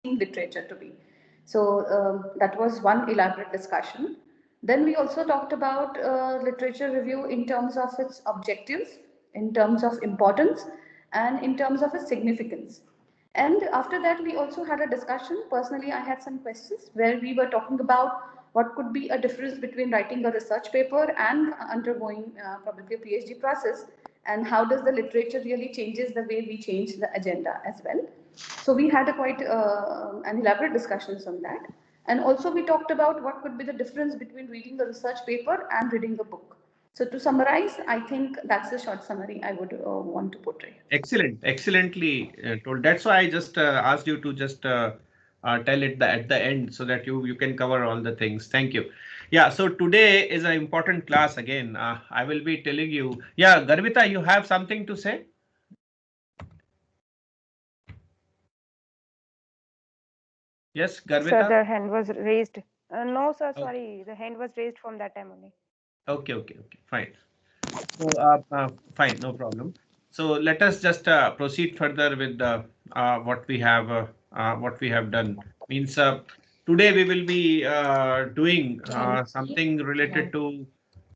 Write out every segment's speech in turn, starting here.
seeing literature to be. So that was one elaborate discussion. Then we also talked about literature review in terms of its objectives, in terms of importance, and in terms of its significance. And after that, we also had a discussion. Personally, I had some questions where we were talking about what could be a difference between writing a research paper and undergoing probably a PhD process, and how does the literature really changes the way we change the agenda as well. So we had a quite an elaborate discussions on that. And also we talked about what could be the difference between reading a research paper and reading a book. So to summarize, I think that's the short summary I would want to portray. Excellent, excellently told. That's why I just asked you to just tell it at the end so that you can cover all the things. Thank you. Yeah, so today is an important class again. I will be telling you. Yeah, Garvita, you have something to say? Yes, Sir, Garvita? the hand was raised. No, sir, Okay, sorry. The hand was raised from that time only. okay, fine. So, fine, no problem. So let us just proceed further with what we have done. Means today we will be doing something related to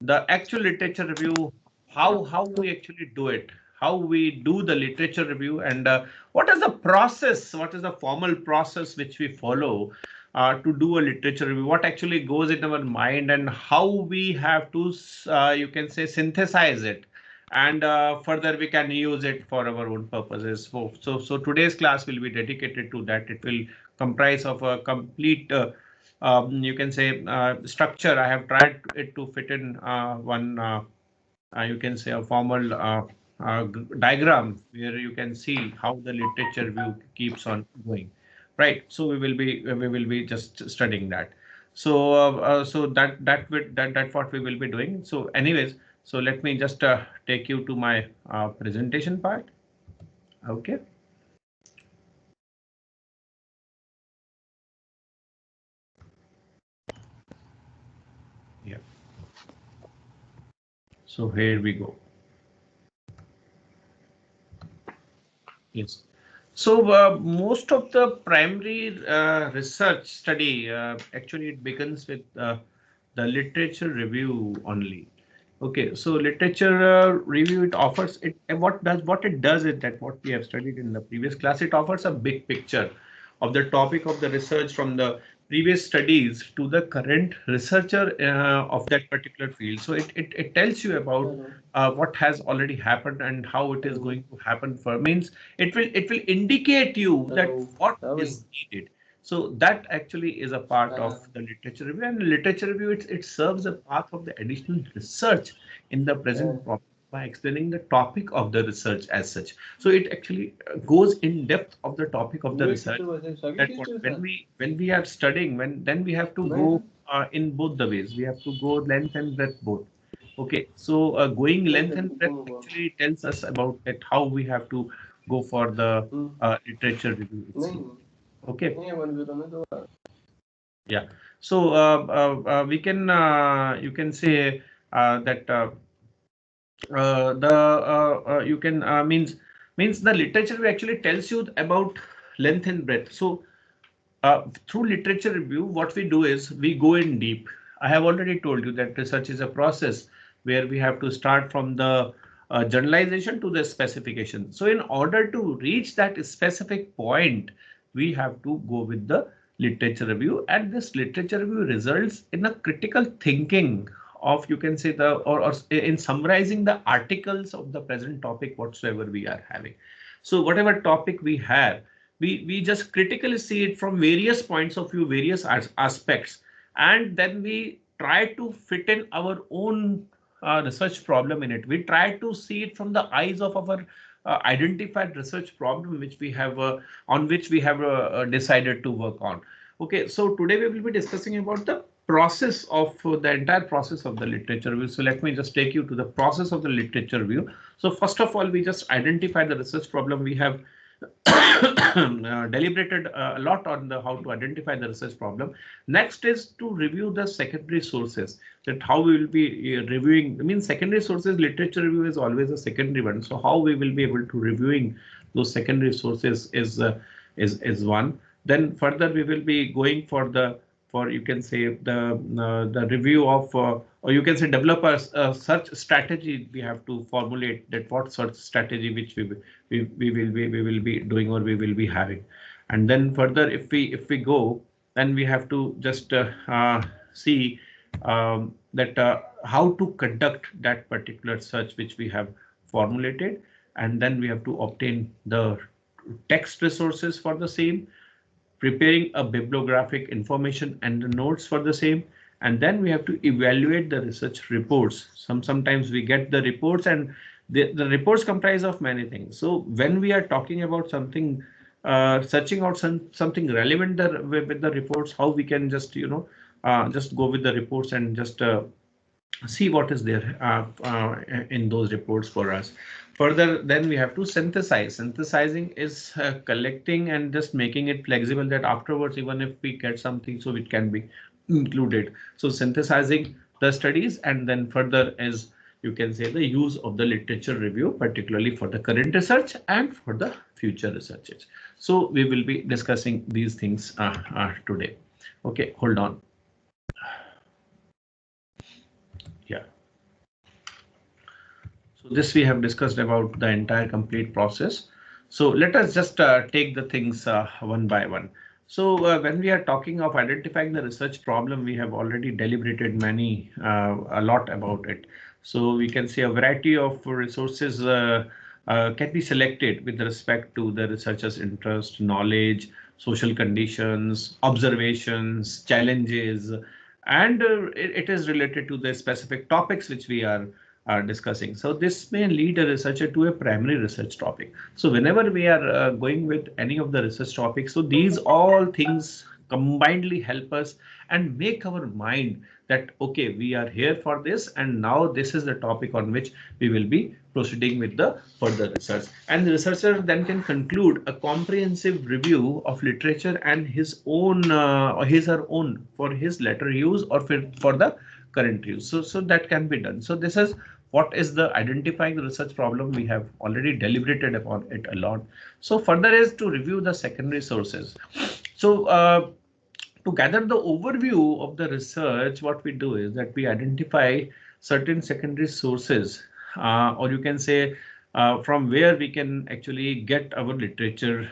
the actual literature review, how we actually do it, how we do the literature review, and what is the process, what is the formal process which we follow to do a literature review, what actually goes in our mind, and how we have to, you can say, synthesize it, and further we can use it for our own purposes. So today's class will be dedicated to that. It will comprise of a complete, you can say, structure. I have tried it to fit in one, you can say, a formal diagram where you can see how the literature view keeps on going. Right. So we will be just studying that. So so that's what we will be doing. So anyways, so let me just take you to my presentation part. Okay. Yeah. So here we go. Yes. So most of the primary research study actually it begins with the literature review only. Okay, so literature review, it offers it, and what it does is that what we have studied in the previous class, it offers a big picture of the topic of the research from the previous studies to the current researcher of that particular field. So it tells you about what has already happened and how it is going to happen. For means it will indicate you that what is needed. So that actually is a part of the literature review, and literature review it serves a path of the additional research in the present problem by explaining the topic of the research as such. So it actually goes in depth of the topic of the research. That what when we are studying, when then we have to go in both the ways. We have to go length and breadth both. Okay, so going length and breadth actually tells us about that how we have to go for the literature review itself. Okay. Yeah. So we can you can say that the you can means the literature actually tells you about length and breadth. So through literature review, what we do is we go in deep. I have already told you that research is a process where we have to start from the generalization to the specification. So in order to reach that specific point, we have to go with the literature review, and this literature review results in a critical thinking of, you can say, the or in summarizing the articles of the present topic whatsoever we are having. So whatever topic we have, we just critically see it from various points of view, various aspects, and then we try to fit in our own research problem in it. We try to see it from the eyes of our identified research problem which we have on which we have decided to work on. Okay, so today we will be discussing about the process of the entire process of the literature review. So let me just take you to the process of the literature review. So first of all, we just identify the research problem. We have deliberated a lot on the how to identify the research problem. Next is to review the secondary sources, that how we will be reviewing. I mean, secondary sources, literature review is always a secondary one. So how we will be able to reviewing those secondary sources is one. Then further we will be going for you can say the review of or you can say develop a search strategy. We have to formulate that what search strategy which we will be doing or we will be having. And then further if we go, then we have to just see that how to conduct that particular search which we have formulated, and then we have to obtain the text resources for the same, preparing a bibliographic information and the notes for the same, and then we have to evaluate the research reports. Sometimes we get the reports, and the reports comprise of many things. So when we are talking about something, searching out something relevant with the reports, how we can just just go with the reports and just see what is there in those reports for us. Further, then we have to synthesize. Synthesizing is collecting and just making it flexible that afterwards, even if we get something, so it can be included. So synthesizing the studies, and then further is you can say the use of the literature review, particularly for the current research and for the future researches. So we will be discussing these things today. Okay, hold on. Yeah. So this we have discussed about the entire complete process. So let us just take the things one by one. So when we are talking of identifying the research problem, we have already deliberated a lot about it. So we can see a variety of resources can be selected with respect to the researcher's interest, knowledge, social conditions, observations, challenges, and it is related to the specific topics which we are discussing. So this may lead a researcher to a primary research topic. So whenever we are going with any of the research topics, so these all things combinedly help us and make our mind that okay, we are here for this, and now this is the topic on which we will be proceeding with the further research. And the researcher then can conclude a comprehensive review of literature and his own or his or own for his later use or for the current use. So that can be done. So this is what is the identifying the research problem. We have already deliberated upon it a lot. So further is to review the secondary sources. So to gather the overview of the research, what we do is that we identify certain secondary sources, or you can say from where we can actually get our literature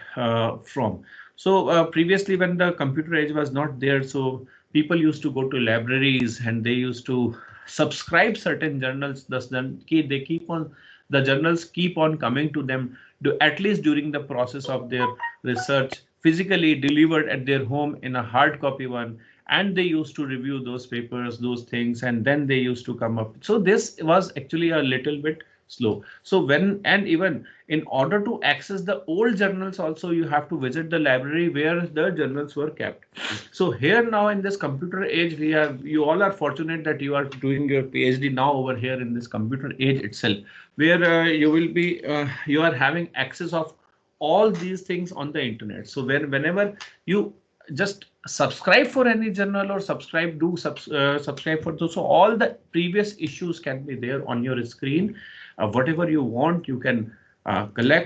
from. So previously, when the computer age was not there, so people used to go to libraries and they used to subscribe certain journals. Thus, then the journals keep on coming to them at least during the process of their research, physically delivered at their home in a hard copy one, and they used to review those papers, those things, and then they used to come up. So this was actually a little bit slow. So even in order to access the old journals also, you have to visit the library where the journals were kept. So here now in this computer age, you all are fortunate that you are doing your PhD now over here in this computer age itself, where you are having access of all these things on the internet. So whenever you just subscribe for any journal or subscribe for those, so all the previous issues can be there on your screen. Whatever you want, you can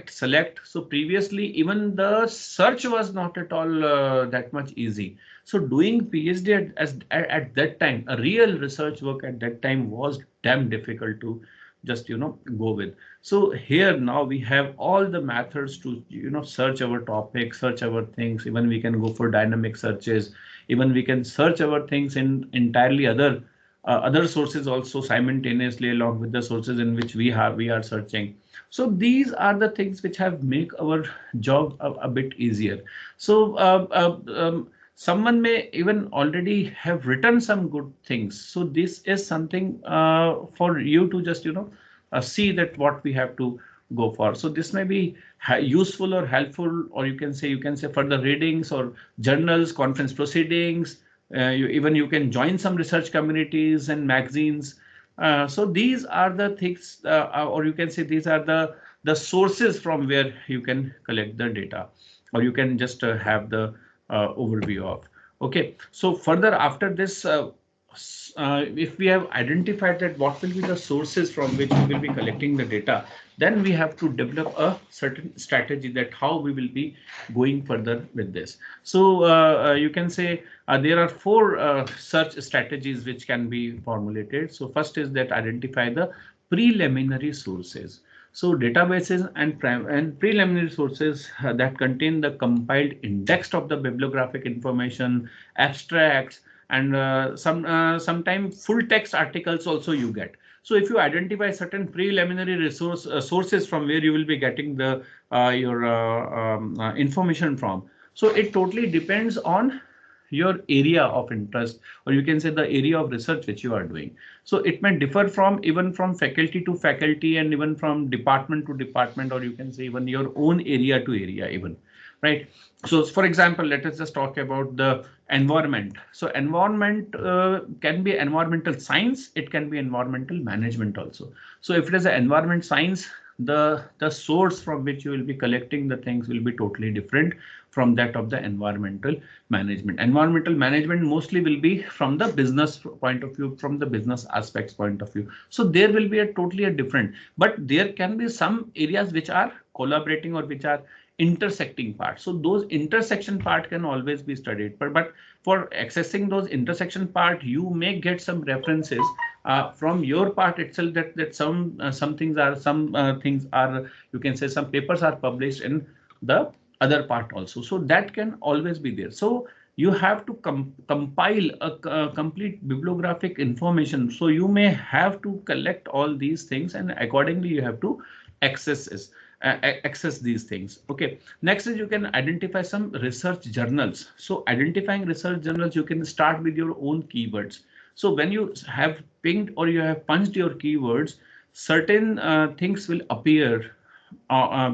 select. So previously, even the search was not at all that much easy. So doing PhD at that time, a real research work at that time was damn difficult to just go with. So here now we have all the methods to search our topic, search our things. Even we can go for dynamic searches. Even we can search our things in entirely other sources also simultaneously along with the sources in which we are searching. So these are the things which have make our job a bit easier. So someone may even already have written some good things. So this is something for you to just see that what we have to go for. So this may be useful or helpful, or you can say further readings or journals, conference proceedings. You can join some research communities and magazines. So these are the things, or you can say these are the sources from where you can collect the data, or you can just have the overview of. Okay, so further after this, if we have identified that what will be the sources from which we will be collecting the data, then we have to develop a certain strategy that how we will be going further with this. So you can say there are four search strategies which can be formulated. So first is that identify the preliminary sources. So databases and preliminary sources that contain the compiled index of the bibliographic information, abstracts, and sometimes full text articles also you get. So if you identify certain preliminary sources from where you will be getting the your information from, so it totally depends on your area of interest, or you can say the area of research which you are doing. So it may differ from even from faculty to faculty and even from department to department, or you can say even your own area to area even, right? So for example, let us just talk about the environment. So environment can be environmental science, it can be environmental management also. So if it is an environment science, the source from which you will be collecting the things will be totally different from that of the environmental management. Environmental management mostly will be from the business point of view, from the business aspects point of view. So there will be a totally a different, but there can be some areas which are collaborating or which are intersecting parts. So those intersection part can always be studied, but for accessing those intersection part, you may get some references from your part itself, that some things are you can say some papers are published in the other part also. So that can always be there. So you have to compile a complete bibliographic information. So you may have to collect all these things, and accordingly you have to access this. Access these things. Okay. Next is you can identify some research journals. So identifying research journals, you can start with your own keywords. So when you have pinged or you have punched your keywords, certain things will appear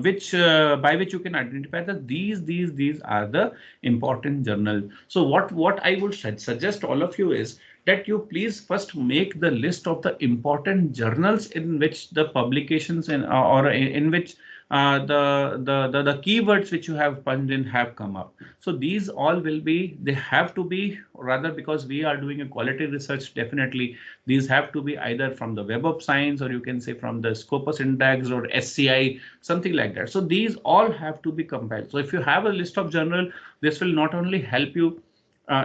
which by which you can identify that these are the important journal. So what I would suggest all of you is that you please first make the list of the important journals in which the publications or in which the keywords which you have punched in have come up. So these all will be, they have to be, rather, because we are doing a quality research, definitely these have to be either from the Web of Science, or you can say from the Scopus Index or SCI, something like that. So these all have to be compiled. So if you have a list of journal, this will not only help you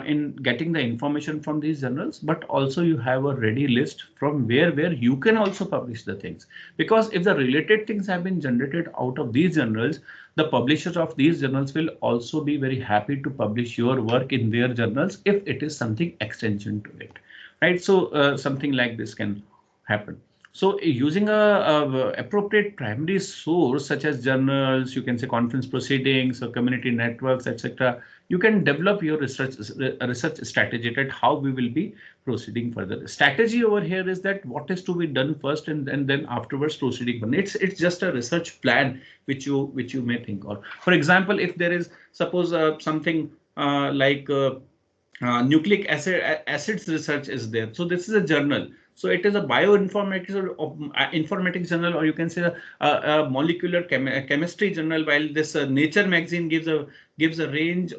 in getting the information from these journals, but also you have a ready list from where you can also publish the things. Because if the related things have been generated out of these journals, the publishers of these journals will also be very happy to publish your work in their journals if it is something extension to it, right? So something like this can happen. So using a appropriate primary source such as journals, you can say conference proceedings or community networks, etc., you can develop your research strategy at how we will be proceeding further. Strategy over here is that what is to be done first, and then afterwards proceeding. It's just a research plan which you may think of. For example, if there is, suppose something like nucleic acids research is there. So this is a journal. So it is a bioinformatics or informatics journal, or you can say a molecular chemistry journal. While this Nature magazine gives a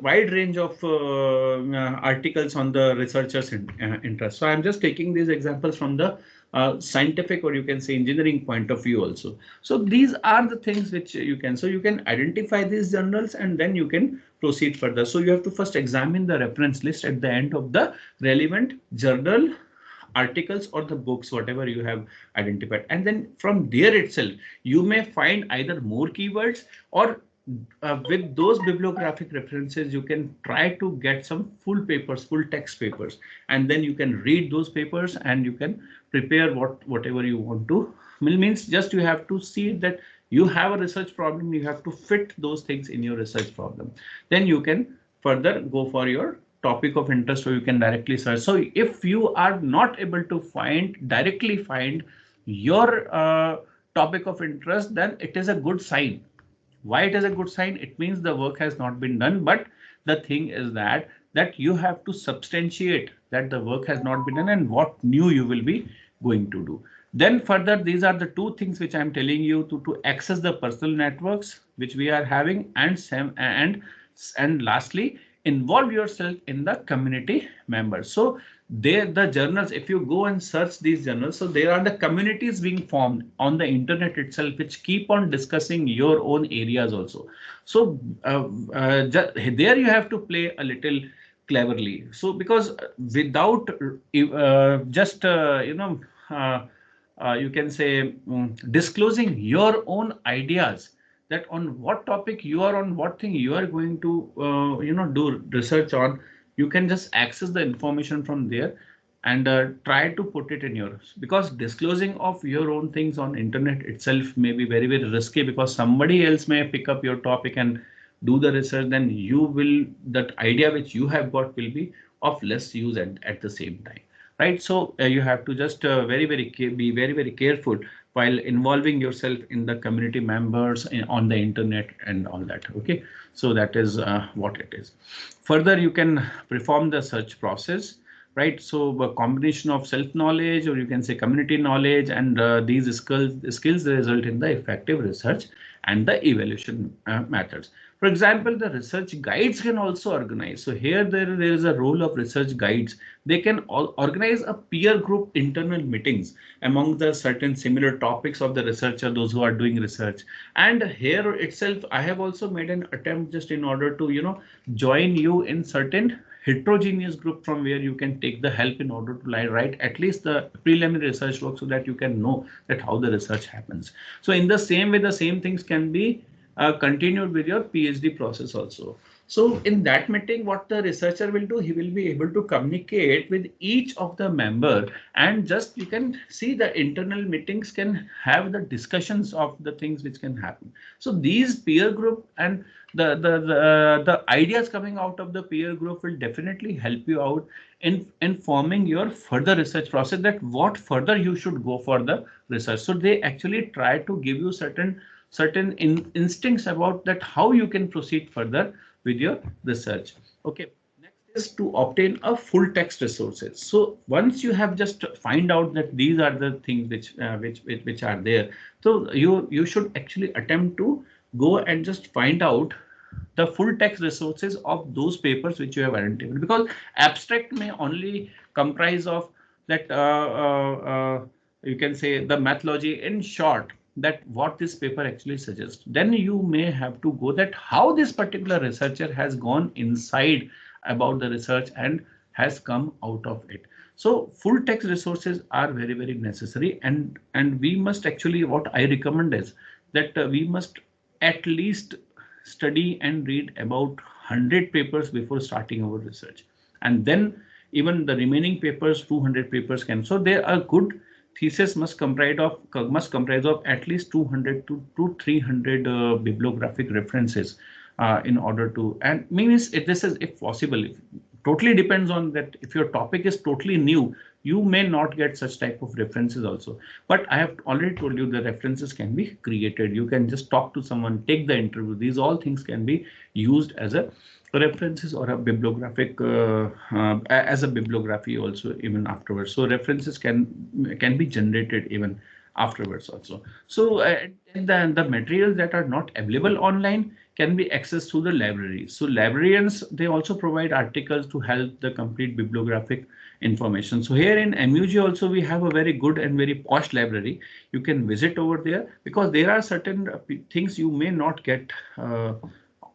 wide range of articles on the researchers' interest. So I'm just taking these examples from the scientific, or you can say engineering point of view also. So these are the things which you can. So you can identify these journals and then you can proceed further. So you have to first examine the reference list at the end of the relevant journal articles or the books, whatever you have identified, and then from there itself you may find either more keywords, or with those bibliographic references you can try to get some full papers, full text papers, and then you can read those papers and you can prepare whatever you want to. Means just you have to see that you have a research problem, you have to fit those things in your research problem, then you can further go for your topic of interest, or you can directly search. So if you are not able to directly find your topic of interest, then it is a good sign. Why it is a good sign? It means the work has not been done, but the thing is that you have to substantiate that the work has not been done and what new you will be going to do. Then further, these are the two things which I'm telling you to access the personal networks which we are having, and lastly, involve yourself in the community members. So the journals, if you go and search these journals, so there are the communities being formed on the internet itself, which keep on discussing your own areas also. So there you have to play a little cleverly. So because without just uh, you can say disclosing your own ideas, that on what topic you are, on what thing you are going to do research on, you can just access the information from there and try to put it in yours, because disclosing of your own things on internet itself may be very, very risky, because somebody else may pick up your topic and do the research. Then you will, that idea which you have got will be of less use at the same time, right? So you have to just be very, very careful while involving yourself in the community members on the internet and all that. Okay, so that is what it is. Further, you can perform the search process, right? So a combination of self knowledge, or you can say community knowledge, and these skills result in the effective research and the evaluation methods. For example, the research guides can also organize. So here there is a role of research guides. They can organize a peer group internal meetings among the certain similar topics of the researcher, those who are doing research. And here itself, I have also made an attempt just in order to, join you in certain heterogeneous group from where you can take the help in order to write at least the preliminary research work, so that you can know that how the research happens. So in the same way, the same things can be continued with your PhD process also. So in that meeting, what the researcher will do, he will be able to communicate with each of the member, and just you can see the internal meetings can have the discussions of the things which can happen. So these peer group and the ideas coming out of the peer group will definitely help you out in forming your further research process, that what further you should go for the research. So they actually try to give you certain instincts about that how you can proceed further with your research. Okay, next is to obtain a full text resources. So once you have just find out that these are the things which are there, so you should actually attempt to go and just find out the full text resources of those papers which you have identified, because abstract may only comprise of that you can say the methodology in short, that what this paper actually suggests. Then you may have to go that how this particular researcher has gone inside about the research and has come out of it. So full text resources are very, very necessary, and we must actually, what I recommend is that we must at least study and read about 100 papers before starting our research, and then even the remaining papers, 200 papers can. So there are good thesis must comprise of at least 200 to 300 bibliographic references in order to, and means if this is, if possible, if totally depends on that, if your topic is totally new, you may not get such type of references also. But I have already told you the references can be created. You can just talk to someone, take the interview. These all things can be used as a references or a bibliographic as a bibliography also even afterwards. So references can be generated even afterwards also. So the materials that are not available online can be accessed through the libraries. So librarians, they also provide articles to help the complete bibliographic information. So here in MUG also we have a very good and very posh library. You can visit over there, because there are certain things you may not get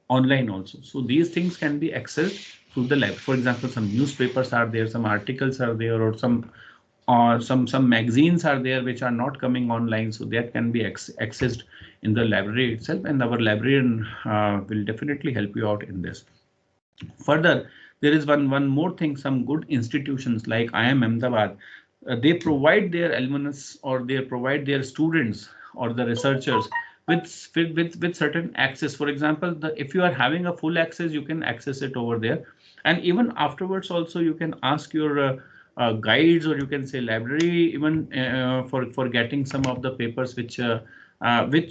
online also. So these things can be accessed through the lab. For example, some newspapers are there, some articles are there, or some magazines are there which are not coming online. So that can be accessed in the library itself, and our librarian will definitely help you out in this. Further, there is one more thing. Some good institutions like IIM Ahmedabad, they provide their alumnus, or they provide their students or the researchers with certain access. For example, if you are having a full access, you can access it over there, and even afterwards also you can ask your guides, or you can say library, even for getting some of the papers which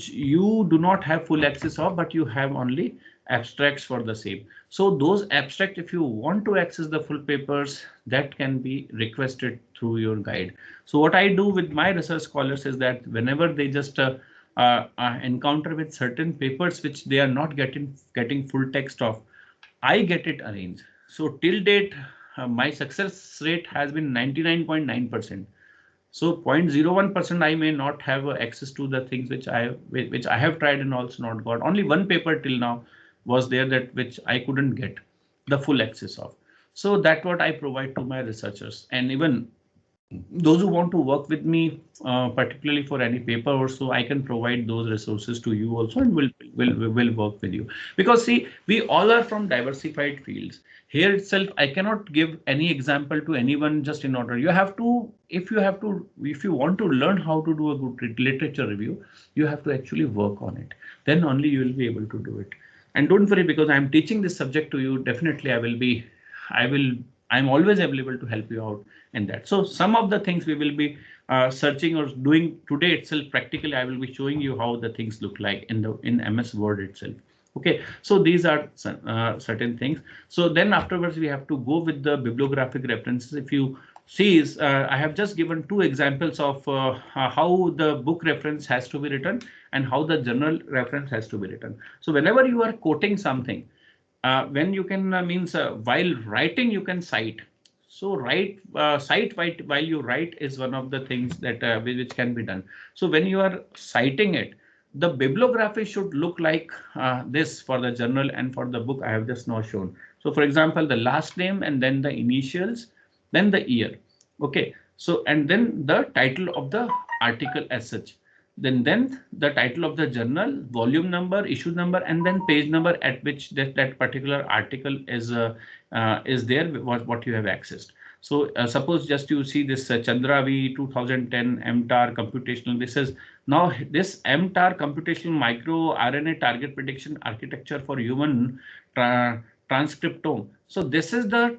you do not have full access of, but you have only abstracts for the same. So those abstract, if you want to access the full papers, that can be requested through your guide. So what I do with my research scholars is that whenever they just encounter with certain papers which they are not getting full text of, I get it arranged. So till date, my success rate has been 99.9%. So 0.01% I may not have access to the things which I have tried and also not got. Only one paper till now was there that which I couldn't get the full access of. So that's what I provide to my researchers, and even those who want to work with me, particularly for any paper or so, I can provide those resources to you also, and will work with you. Because see, we all are from diversified fields. Here itself, I cannot give any example to anyone just in order. You have to, if you want to learn how to do a good literature review, you have to actually work on it. Then only you will be able to do it. And don't worry, because I'm teaching this subject to you. Definitely, I'm always available to help you out in that. So some of the things we will be searching or doing today itself practically. I will be showing you how the things look like in MS Word itself. Okay, so these are certain things. So then afterwards we have to go with the bibliographic references. If you see, I have just given two examples of how the book reference has to be written and how the journal reference has to be written. So whenever you are quoting something, when you can means while writing you can cite. So cite while you write is one of the things that which can be done. So when you are citing it, the bibliography should look like this for the journal and for the book I have just now shown. So for example, the last name and then the initials, then the year. Okay, so and then the title of the article as such. Then the title of the journal, volume number, issue number, and then page number at which that particular article is there, what you have accessed. So suppose just you see this Chandra V 2010 MTAR computational. This is now this MTAR computational micro RNA target prediction architecture for human transcriptome. So this is the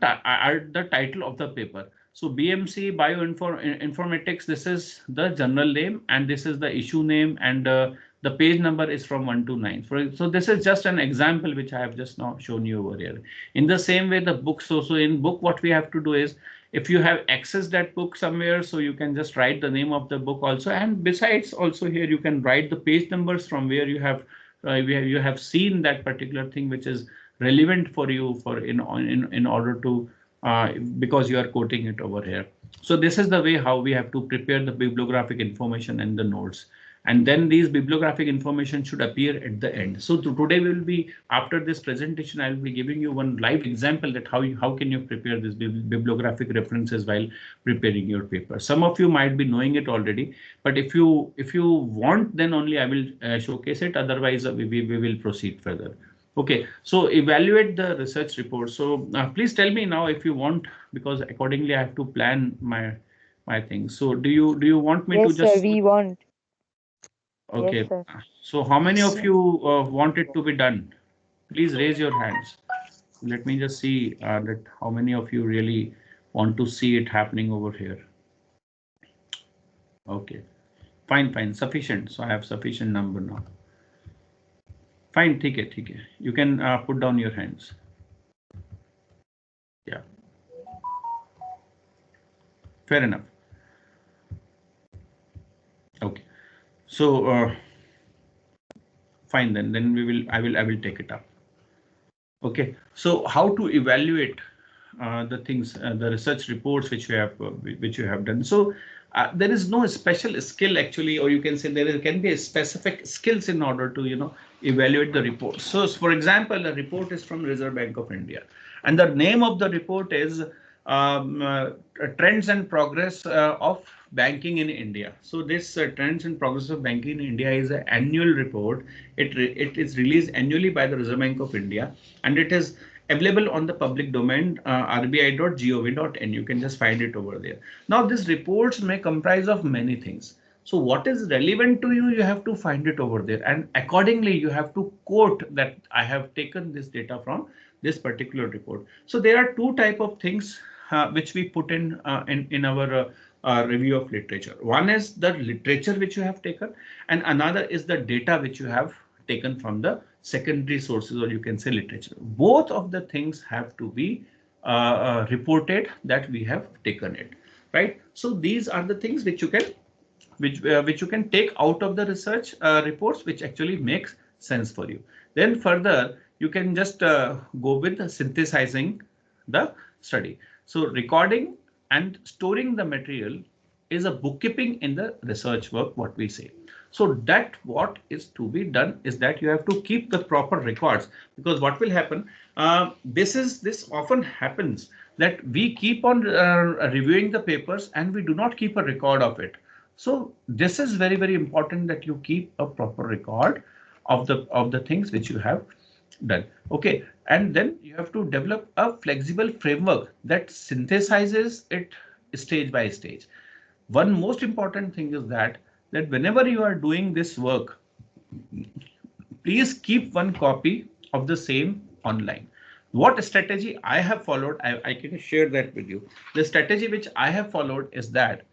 title of the paper. So BMC Bioinformatics, this is the journal name and this is the issue name, and the page number is from 1 to 9. So this is just an example which I have just now shown you over here. In the same way, the book. So in book, what we have to do is, if you have accessed that book somewhere, so you can just write the name of the book also. And besides, also here you can write the page numbers from where you have seen that particular thing which is relevant for you in order to because you are quoting it over here. So this is the way how we have to prepare the bibliographic information and the notes. And then these bibliographic information should appear at the end. So today we will be, after this presentation, I will be giving you one live example that how can you prepare this bibliographic references while preparing your paper. Some of you might be knowing it already, but if you want, then only I will showcase it. Otherwise, we will proceed further. Okay, so evaluate the research report. So please tell me now if you want, because accordingly I have to plan my things. So do you want me to Yes, sir, just? we want. Yes, Okay, sir. so how many Yes, of sir. you want it to be done? Please raise your hands. Let me just see that how many of you really want to see it happening over here. Okay, fine, sufficient. So I have sufficient number now. Fine, take it. You can put down your hands. Yeah, fair enough. Okay, so fine then I will take it up. Okay, so how to evaluate the things, the research reports which you have done. So there is no special skill actually, or you can say can be a specific skills in order to evaluate the report. So for example, the report is from Reserve Bank of India, and the name of the report is Trends and Progress of Banking in India. So this Trends and Progress of Banking in India is an annual report. It is released annually by the Reserve Bank of India, and it is available on the public domain, rbi.gov.in. You can just find it over there. Now, these reports may comprise of many things. So what is relevant to you, you have to find it over there, and accordingly you have to quote that I have taken this data from this particular report. So there are two type of things which we put in our review of literature. One is the literature which you have taken, and another is the data which you have taken from the secondary sources, or you can say literature. Both of the things have to be reported that we have taken it, right? So these are the things which you can take out of the research reports, which actually makes sense for you. Then further, you can just go with synthesizing the study. So recording and storing the material is a bookkeeping in the research work, what we say. So that what is to be done is that you have to keep the proper records, because what will happen, this often happens that we keep on reviewing the papers and we do not keep a record of it. So this is very, very important that you keep a proper record of the things which you have done. Okay, and then you have to develop a flexible framework that synthesizes it stage by stage. One most important thing is that whenever you are doing this work, please keep one copy of the same online. What strategy I have followed, I can share that with you. The strategy which I have followed is that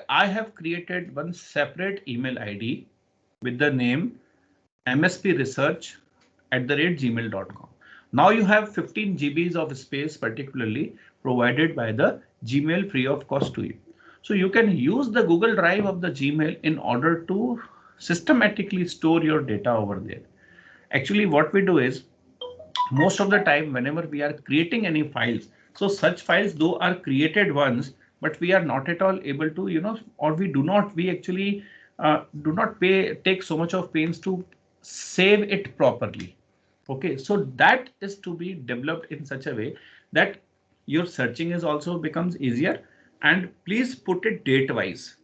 I have created one separate email ID with the name mspresearch@gmail.com. Now you have 15 GBs of space particularly provided by the Gmail free of cost to you. So you can use the Google Drive of the Gmail in order to systematically store your data over there. Actually, what we do is most of the time whenever we are creating any files, so such files though are created once, but we are not at all able to, or we actually do not take so much of pains to save it properly. Okay, so that is to be developed in such a way that your searching is also becomes easier. And please put it date wise.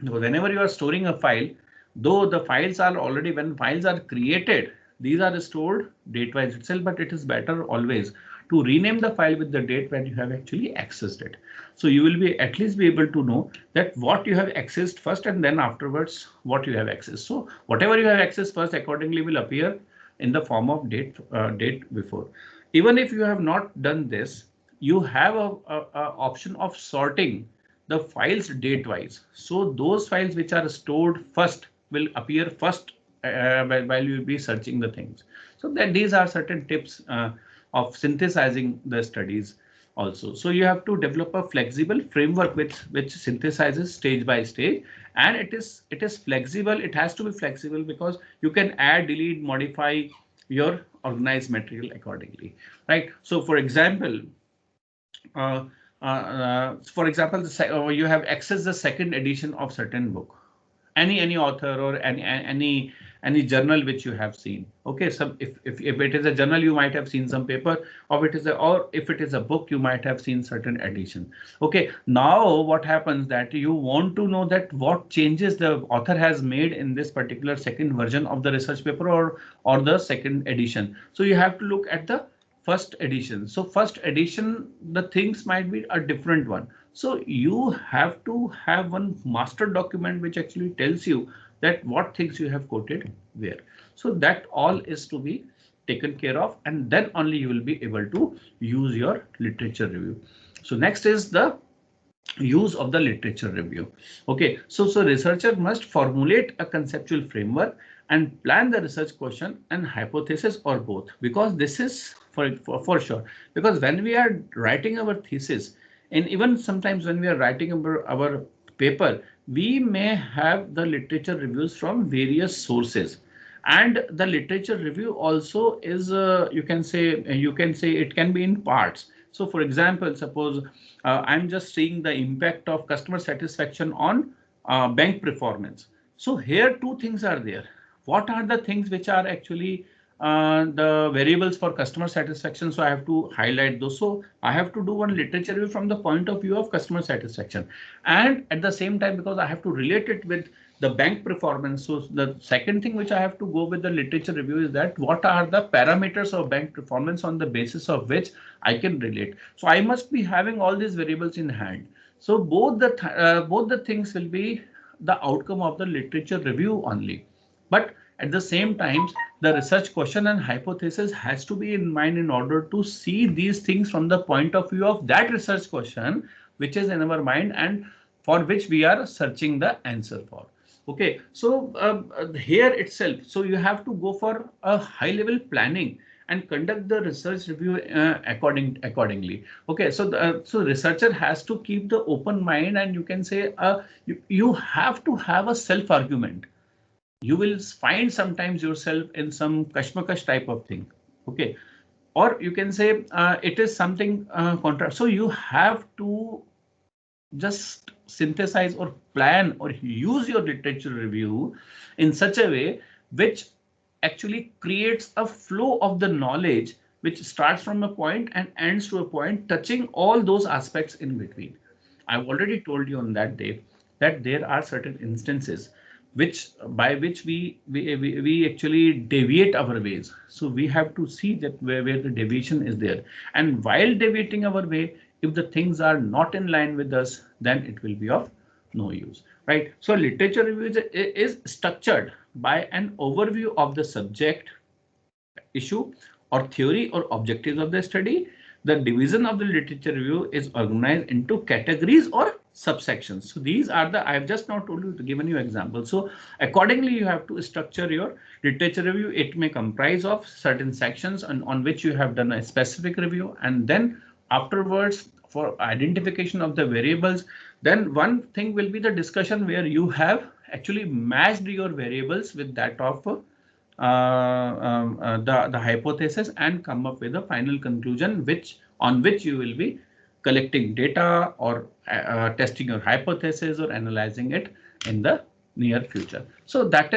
Whenever you are storing a file, though the files are already, when files are created, these are stored date wise itself, but it is better always to rename the file with the date when you have actually accessed it. So you will be at least be able to know that what you have accessed first and then afterwards what you have accessed. So whatever you have accessed first accordingly will appear in the form of date before. Even if you have not done this, you have a option of sorting the files date wise. So those files which are stored first will appear first while you will be searching the things. So that these are certain tips of synthesizing the studies also. So you have to develop a flexible framework which synthesizes stage by stage, and it is flexible. It has to be flexible because you can add, delete, modify your organized material accordingly, right? So for example, you have accessed the second edition of certain book, any author or any journal which you have seen. Okay, so if it is a journal, you might have seen some paper, or if it is a book, you might have seen certain edition. Okay, now what happens that you want to know that what changes the author has made in this particular second version of the research paper or the second edition. So you have to look at the first edition. So first edition, the things might be a different one. So you have to have one master document which actually tells you that what things you have quoted where. So that all is to be taken care of, and then only you will be able to use your literature review. So next is the use of the literature review. Okay, so researcher must formulate a conceptual framework and plan the research question and hypothesis, or both, because this is for sure, because when we are writing our thesis, and even sometimes when we are writing our paper, we may have the literature reviews from various sources. And the literature review also is you can say it can be in parts. So for example, suppose I'm just seeing the impact of customer satisfaction on bank performance. So here two things are there. What are the things which are actually the variables for customer satisfaction? So I have to highlight those. So I have to do one literature review from the point of view of customer satisfaction, and at the same time, because I have to relate it with the bank performance. So the second thing which I have to go with the literature review is that what are the parameters of bank performance on the basis of which I can relate. So I must be having all these variables in hand. So both the things will be the outcome of the literature review only. But at the same time, the research question and hypothesis has to be in mind in order to see these things from the point of view of that research question, which is in our mind and for which we are searching the answer for. Okay, so here itself, so you have to go for a high level planning and conduct the research review accordingly. Okay, so so researcher has to keep the open mind, and you can say you have to have a self argument. You will find sometimes yourself in some kashmakash type of thing. Okay, or you can say it is something contract. So you have to just synthesize or plan or use your literature review in such a way which actually creates a flow of the knowledge which starts from a point and ends to a point, touching all those aspects in between. I've already told you on that day that there are certain instances which by which we actually deviate our ways. So we have to see that where the deviation is there. And while deviating our way, if the things are not in line with us, then it will be of no use, right? So literature review is structured by an overview of the subject, issue, or theory or objectives of the study. The division of the literature review is organized into categories or subsections. So these are the, I have just now told you to given you examples. So accordingly, you have to structure your literature review. It may comprise of certain sections on which you have done a specific review, and then afterwards for identification of the variables, then one thing will be the discussion where you have actually matched your variables with that of the hypothesis and come up with a final conclusion on which you will be collecting data or testing your hypothesis or analyzing it in the near future. So that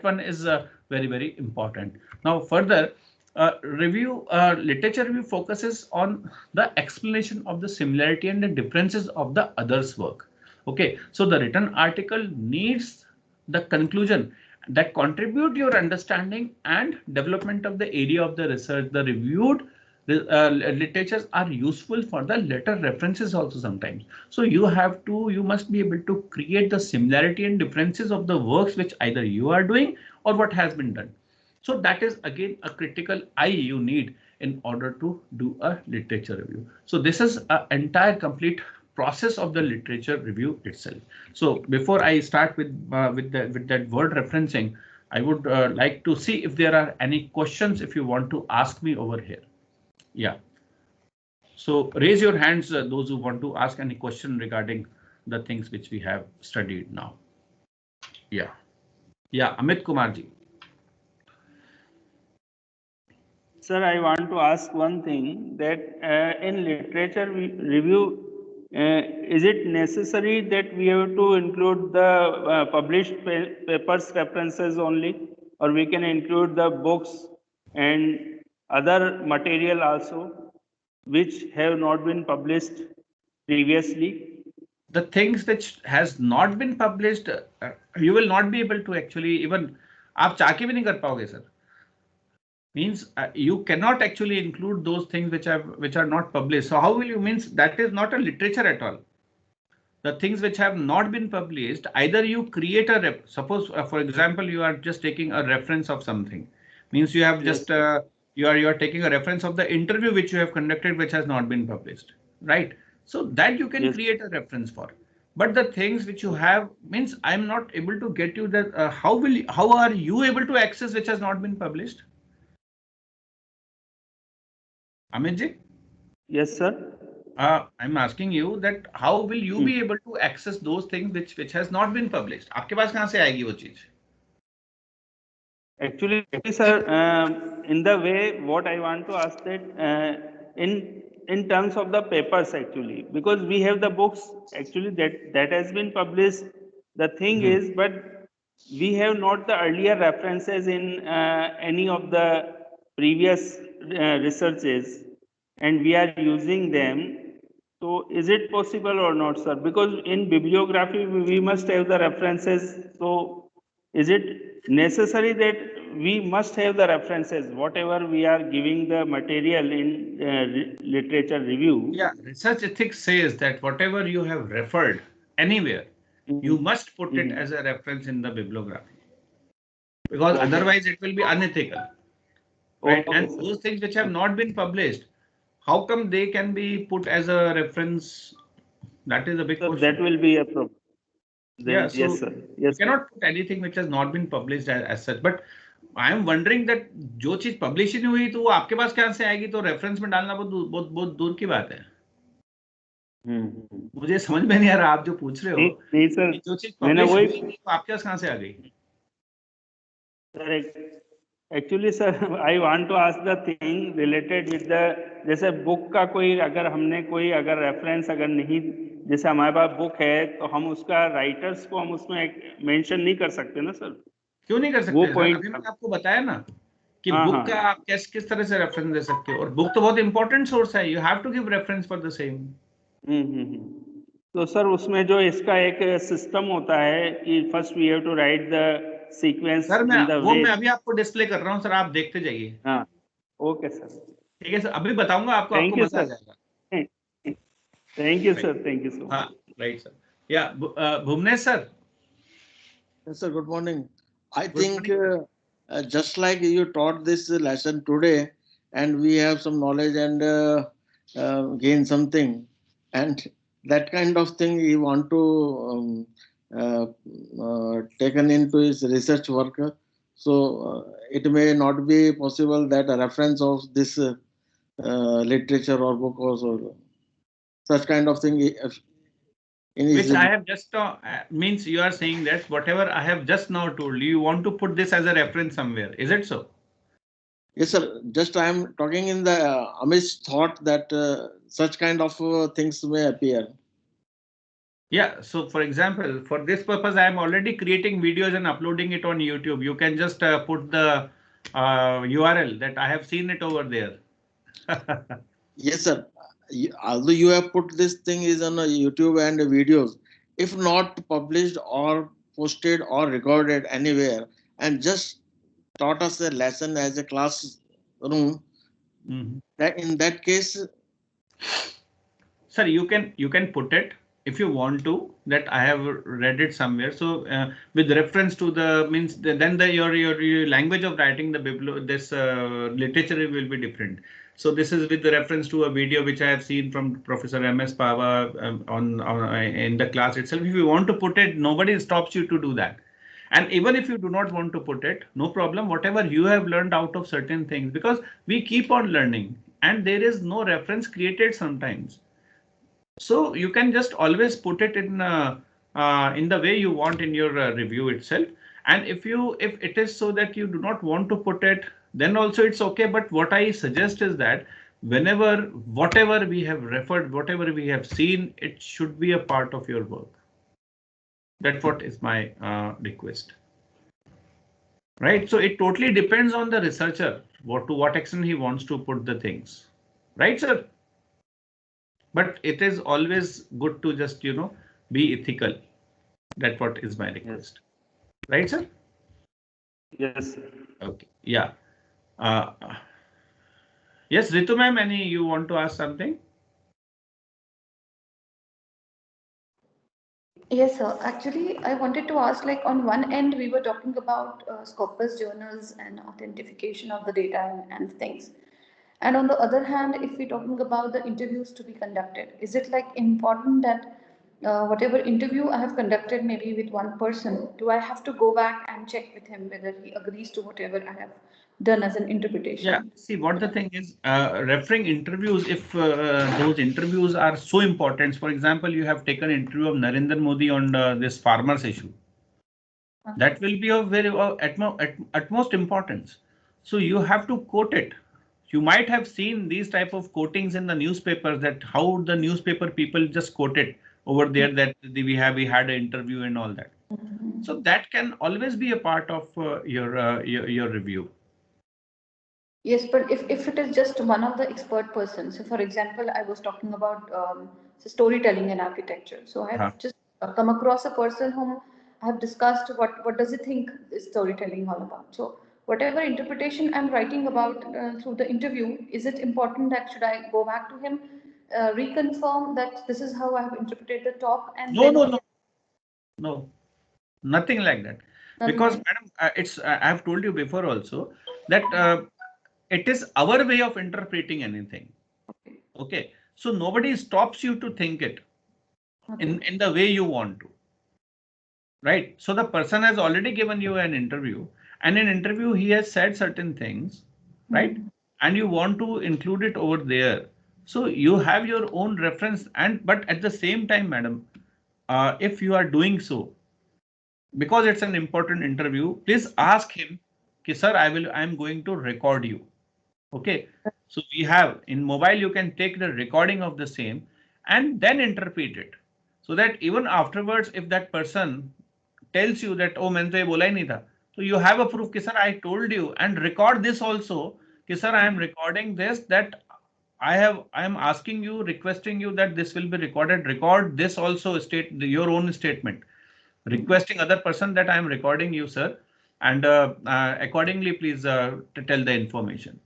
one is very important. Now further, literature review focuses on the explanation of the similarity and the differences of the others' work. Okay, so the written article needs the conclusion that contribute your understanding and development of the area of the research. The reviewed literatures are useful for the later references also sometimes. So you must be able to create the similarity and differences of the works which either you are doing or what has been done. So that is again a critical eye you need in order to do a literature review. So this is an entire complete process of the literature review itself. So before I start with that word referencing, I would like to see if there are any questions if you want to ask me over here. Yeah. So raise your hands, those who want to ask any question regarding the things which we have studied now. Yeah. Yeah, Amit Kumar ji. Sir, I want to ask one thing that in literature review, is it necessary that we have to include the published papers references only, or we can include the books and other material also, which have not been published previously? The things which has not been published, you will not be able to actually even आप चाह के भी नहीं कर पाओगे sir. Means you cannot actually include those things which are not published. So how will you, means that is not a literature at all. The things which have not been published, either you create a suppose for example you are just taking a reference of something, means you have just you are taking a reference of the interview which you have conducted which has not been published, right? So that you can create a reference for. But the things which you have, means I'm not able to get you that how are you able to access which has not been published? Amit ji? Yes, sir. I'm asking you that how will you be able to access those things which has not been published? आपके पास कहाँ से आएगी वो चीज? Actually, sir, in the way what I want to ask that in terms of the papers actually, because we have the books actually that has been published. The thing is, but we have not the earlier references in any of the previous researches, and we are using them. So is it possible or not, sir? Because in bibliography we must have the references. So is it necessary that we must have the references, whatever we are giving the material in literature review? Yeah, research ethics says that whatever you have referred anywhere, you must put it as a reference in the bibliography, because otherwise it will be unethical, right? And those things which have not been published, how come they can be put as a reference? That is a big question. That will be a problem. Yeah, so yes, sir. Yes, you cannot put anything which has not been published as such. But I am wondering that जो चीज publish ही नहीं हुई तो वो आपके पास कहाँ से आएगी? तो रेफरेंस में डालना बहुत दूर की बात है. मुझे समझ में नहीं आ रहा आप जो पूछ रहे हो. नहीं सर, जो चीज पब्लिश हुई तो आपके पास कहाँ से आ गई? Actually sir I want to ask the thing related with the, जैसे बुक का कोई अगर हमने कोई अगर रेफरेंस अगर नहीं, जैसे हमारे पास बुक है तो हम उसका राइटर्स को हम उसमें मेंशन नहीं कर सकते ना सर? क्यों नहीं कर वो सकते सर? पॉइंट अभी मैंने आपको बताया ना कि हाँ बुक हाँ का आप किस तरह से रेफरेंस दे सकते हो, और बुक तो बहुत इंपॉर्टेंट सोर्स है, you have to give reference for the same. तो सर उसमें जो इसका एक सिस्टम होता है कि first we have to write the sequence sir in the way. मैं अभी आपको डिस्प्ले कर रहा हूँ सर, आप देखते जाइए। हाँ ओके सर, ठीक है सर, अभी बताऊंगा आपको, आपको थैंक यू मजा आ सर, जाएगा। Thank you right, sir, thank you so हाँ, मच। Right sir. या Bhuvnesh sir, Yes, sir. Good morning. I good think morning sir. just like you taught this lesson today, and we have some knowledge and gain something, and that kind of thing he want to taken into his research work. So it may not be possible that a reference of this literature or book or so, such kind of thing in Which his. I have just means you are saying that whatever I have just now told you, you want to put this as a reference somewhere. Is it so? Yes, sir. Just I am talking in the amidst thought that such kind of things may appear. Yeah. So for example, for this purpose, I am already creating videos and uploading it on YouTube. You can just put the URL that I have seen it over there. Yes, sir. Although you have put this thing is on YouTube and videos, if not published or posted or recorded anywhere, and just taught us a lesson as a classroom, Mhm. that in that case, Sir, you can put it if you want to that I have read it somewhere. So with reference to the means then your language of writing the this literature will be different. So this is with the reference to a video which I have seen from Professor M.S. Pava on in the class itself. If you want to put it, nobody stops you to do that. And even if you do not want to put it, no problem. Whatever you have learned out of certain things, because we keep on learning, and there is no reference created sometimes, so you can just always put it in the way you want in your review itself. And if it is so that you do not want to put it, then also it's okay. But what I suggest is that whenever whatever we have referred, whatever we have seen, it should be a part of your work. That's what is my request. Right. So it totally depends on the researcher, to what extent he wants to put the things. Right, sir? But it is always good to just, be ethical. That's what is my Yes, request. Right, sir? yes sir. Okay. Yeah. Uh, yes, Ritu ma'am, you want to ask something? Yes, sir. Actually, I wanted to ask, like, on one end, we were talking about Scopus journals and authentication of the data and things. And on the other hand, if we're talking about the interviews to be conducted, is it like important that whatever interview I have conducted maybe with one person, do I have to go back and check with him whether he agrees to whatever I have done as an Yeah. interpretation? See, what the thing is, referring interviews, if those interviews are so important, for example, you have taken interview of Narendra Modi on this farmers issue. That will be of very utmost importance. So you have to quote it. You might have seen these type of quotings in the newspapers, that how the newspaper people just quote it over there, that we had an interview and all that. So that can always be a part of your review. Yes, but if it is just one of the expert persons, so for example, I was talking about so storytelling and architecture. So I Huh. have just come across a person whom I have discussed what does he think is storytelling all about. So whatever interpretation I'm writing about through the interview, is it important that should I go back to him, reconfirm that this is how I have interpreted the talk, and No, then no, only no, no, nothing like that. nothing Because, like madam, I have told you before also that it is our way of interpreting anything. okay, Okay. So nobody stops you to think it okay. in the way you want to. Right. So the person has already given you an interview, and in interview he has said certain things, right? Hmm. And you want to include it over there. So you have your own reference, and but at the same time, madam, if you are doing so, because it's an important interview, please ask him कि sir, I am going to record you. Okay. So we have in mobile, you can take the recording of the same and then interpret it. So that even afterwards, if that person tells you that, oh, मैंने तो ये बोला ही नहीं था, so you have a proof कि sir, I told you, and record this also कि sir, I am recording this, that I am asking you, requesting you that this will be recorded. Record this also, state your own statement, requesting other person that I am recording you, sir, and accordingly, please tell the information.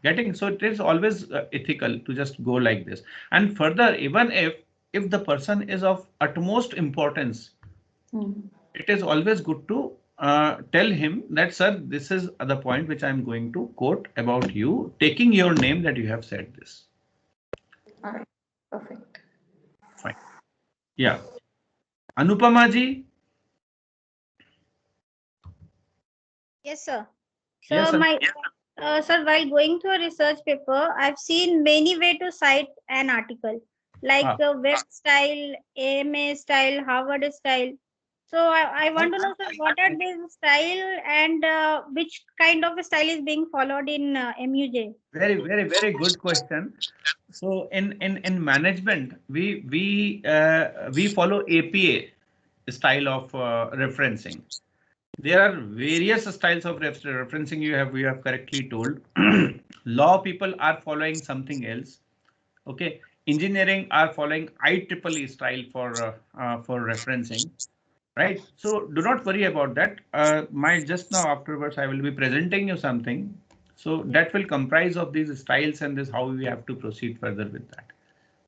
Getting, so it is always ethical to just go like this. And further, even if the person is of utmost importance, it is always good to tell him that, sir, this is the point which I am going to quote about you, taking your name that you have said this. All right, perfect. Fine. Yeah. Anupama ji. Yes, sir. So Yes, sir. sir, while going through a research paper, I've seen many ways to cite an article, like web style, AMA style, Harvard style. So I want to know, sir, what are these style and which kind of style is being followed in MUJ? Very good question. So in management, we follow APA style of referencing. There are various styles of referencing. You have correctly told. Law people are following something else. Okay, engineering are following IEEE style for referencing. Right. So do not worry about that. Just now afterwards, I will be presenting you something. So that will comprise of these styles and this how we have to proceed further with that.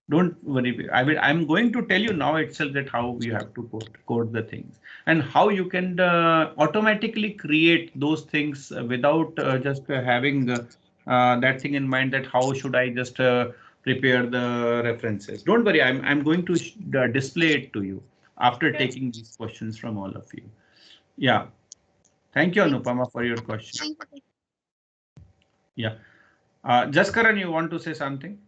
Don't worry. I'm going to tell you now itself that how you have to code the things and how you can automatically create those things without just having that thing in mind that how should I just prepare the references. Don't worry. I'm going to display it to you after taking these questions from all of you. Yeah. Thank you, Anupama, for your question. Yeah. Jaskaran, you want to say something?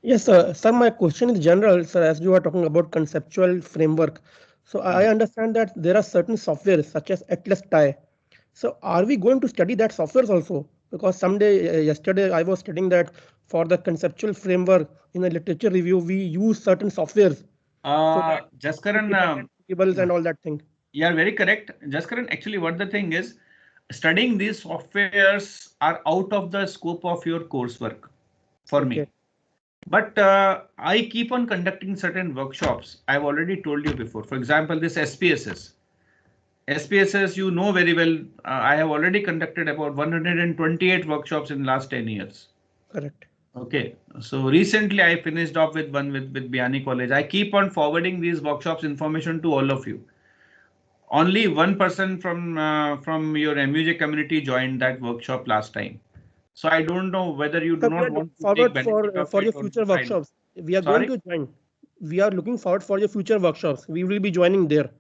Yes, sir. Sir, my question is general, sir, as you are talking about conceptual framework. So I understand that there are certain softwares such as Atlas TIE. So are we going to study that softwares also? Because yesterday I was studying that for the conceptual framework in the literature review, we use certain softwares. Jaskaran, and all that thing. You are very correct. Jaskaran, actually what the thing is, studying these softwares are out of the scope of your coursework for me. But I keep on conducting certain workshops. I've already told you before. For example, this SPSS. SPSS, you know very well. I have already conducted about 128 workshops in last 10 years. Correct. Okay. So recently I finished off with one with Biani College. I keep on forwarding these workshops information to all of you. Only one person from your MUJ community joined that workshop last time. So I don't know whether you do not want to take benefit for your future workshops. We are going to join. We are looking forward for your future workshops. We will be joining there.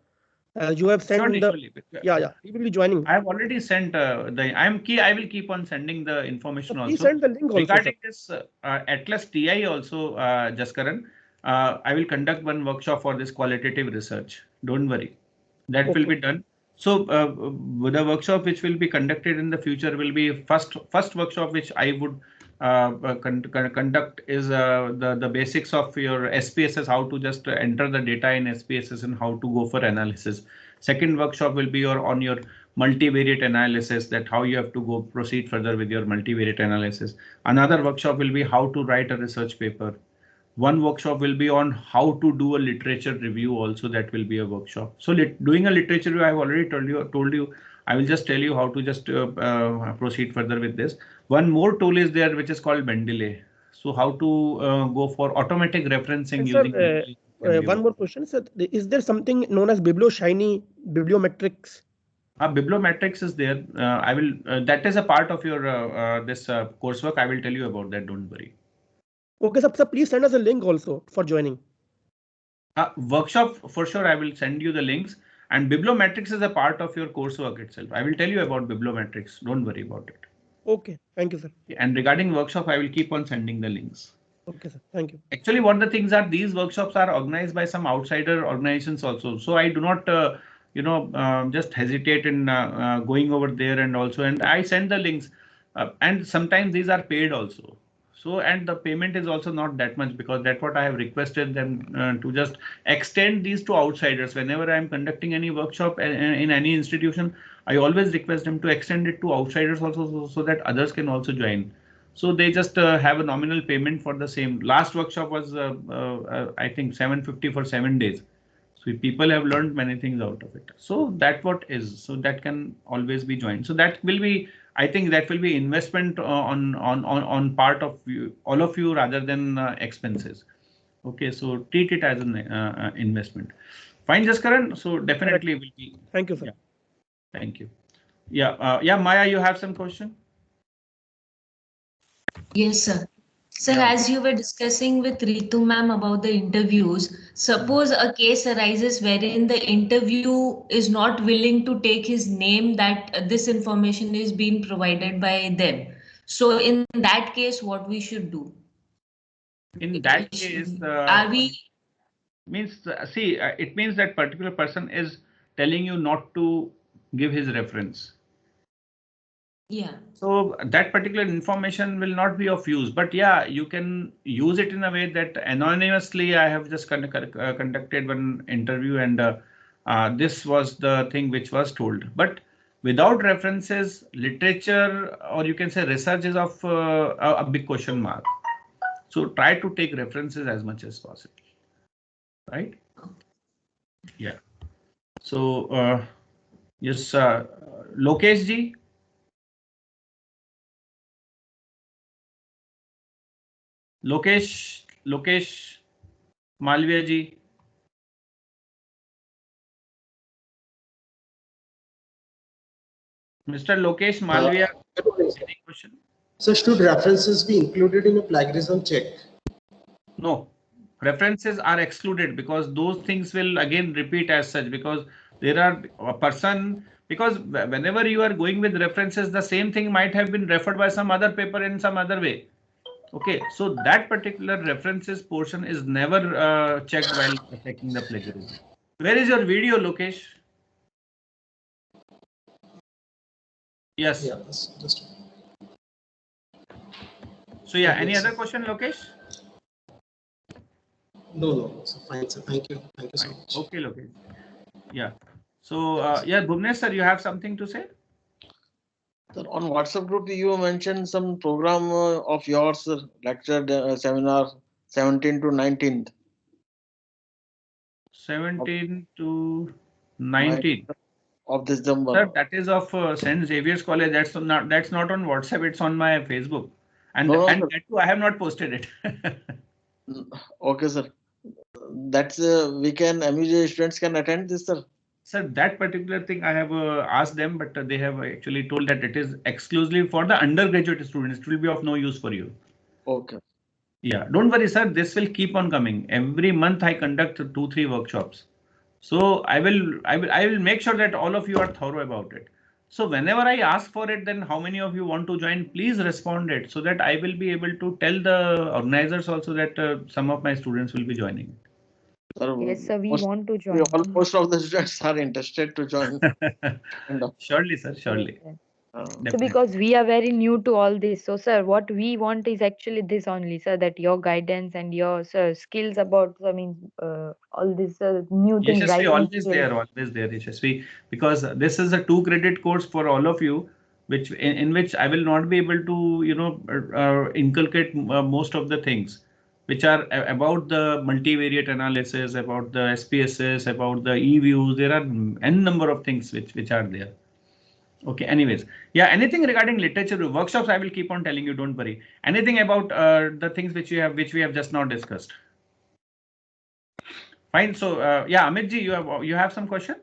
You have sent surely. Yeah, we will be joining. I have already sent I will keep on sending the information so also. Please send the link regarding this Atlas TI also, Jaskaran. I will conduct one workshop for this qualitative research. Don't worry, that will be done. So the workshop which will be conducted in the future will be first workshop which I would conduct is the basics of your SPSS, how to just enter the data in SPSS and how to go for analysis. Second workshop will be on your multivariate analysis, that how you have to go proceed further with your multivariate analysis. Another workshop will be how to write a research paper. One workshop will be on how to do a literature review also, that will be a workshop. So doing a literature review, I have already told you. I will just tell you how to just proceed further with this. One more tool is there which is called Mendeley. So how to go for automatic referencing using Mendeley. One more question, sir. Is there something known as Biblioshiny, Bibliometrics? Bibliometrics is there. I will. That is a part of your this coursework. I will tell you about that. Don't worry. Okay, sir. Please send us a link also for joining. Workshop for sure. I will send you the links. And bibliometrics is a part of your coursework itself. I will tell you about bibliometrics. Don't worry about it. Okay, thank you, sir. And regarding workshop, I will keep on sending the links. Okay, sir. Thank you. Actually, what the things are, these workshops are organized by some outsider organizations also. So I do not just hesitate in going over there, and also, and I send the links, and sometimes these are paid also. So, and the payment is also not that much, because that's what I have requested them to just extend these to outsiders. Whenever I am conducting any workshop in any institution, I always request them to extend it to outsiders also, so that others can also join. So they just have a nominal payment for the same. Last workshop was I think 750 for 7 days. So people have learned many things out of it. So that what is, so that can always be joined. So that will be, I think that will be investment on part of you, all of you, rather than expenses. Okay, so treat it as an investment. Fine, Jaskaran. So definitely will be. Thank you, sir. Yeah, thank you. Yeah, yeah, Maya, you have some question? Yes, sir. Sir, Yeah. as you were discussing with Ritu ma'am about the interviews, suppose a case arises wherein the interview is not willing to take his name, that this information is being provided by them. So in that case, what we should do? In that case, Are we? means see, it means that particular person is telling you not to give his reference. Yeah. So that particular information will not be of use, but yeah, you can use it in a way that anonymously. I have just conducted one interview, and this was the thing which was told, but without references, literature, or you can say research, is of a big question mark. So try to take references as much as possible, right? Yeah. So yes, Lokesh ji. Lokesh Malviya ji. Mr. Lokesh Malviya, any question? So should references be included in a plagiarism check? No, references are excluded, because those things will again repeat as such, because there are a person, because whenever you are going with references, the same thing might have been referred by some other paper in some other way. Okay, so that particular references portion is never checked while checking the plagiarism. Where is your video, Lokesh? Yes. Yeah, just. So yeah, Okay, any sir. other question, Lokesh? No, so fine, sir. Thank you so Fine. much. Okay, Lokesh. Yeah. So yeah, Bhuvnesh sir, you have something to say? Sir, on WhatsApp group, you mentioned some program of yours, lecture, seminar, 17th to 19th. 17 to 19. Of December. Sir, that is of St. Xavier's College. That's not on WhatsApp. It's on my Facebook, and No, and sir. that too, I have not posted it. Okay, sir. That's we can, MUJ students can attend this, sir. Sir, that particular thing I have asked them, but they have actually told that it is exclusively for the undergraduate students. It will be of no use for you. Okay. Yeah, don't worry, sir. This will keep on coming. Every month I conduct 2-3 workshops. So I will make sure that all of you are thorough about it. So whenever I ask for it, then how many of you want to join? Please respond it, so that I will be able to tell the organizers also that some of my students will be joining. Sir, Yes, sir, we want to join. Most of the students are interested to join. Surely, sir. Surely. Yes. So Definitely. because we are very new to all this, so sir, what we want is actually this only, sir, that your guidance and your skills about, I mean, all these new things, Yashasvi, writing always skills. there, Yashasvi, because this is a 2 credit course for all of you, which in which I will not be able to, inculcate most of the things which are about the multivariate analysis, about the SPSS, about the E-views. There are n number of things which are there. Okay, anyways, yeah, anything regarding literature workshops, I will keep on telling you, don't worry. Anything about the things which we have just now discussed. Fine. So yeah, Amit ji, you have some question?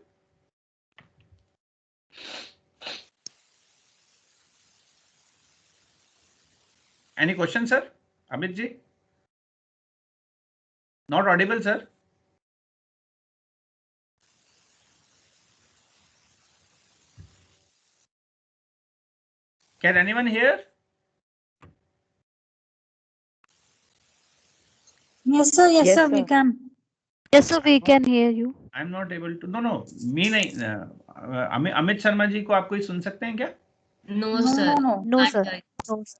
Any question, sir? Amit ji? Not audible, sir. Can anyone hear? Yes, sir. Yes, Yes, sir. We sir. can. Yes, sir, we can hear you. I'm not able to. No, me नहीं. अमित शर्मा जी को आप कोई सुन सकते हैं क्या? No, No, sir. no, no. No, Can't sir. hear. No, sir.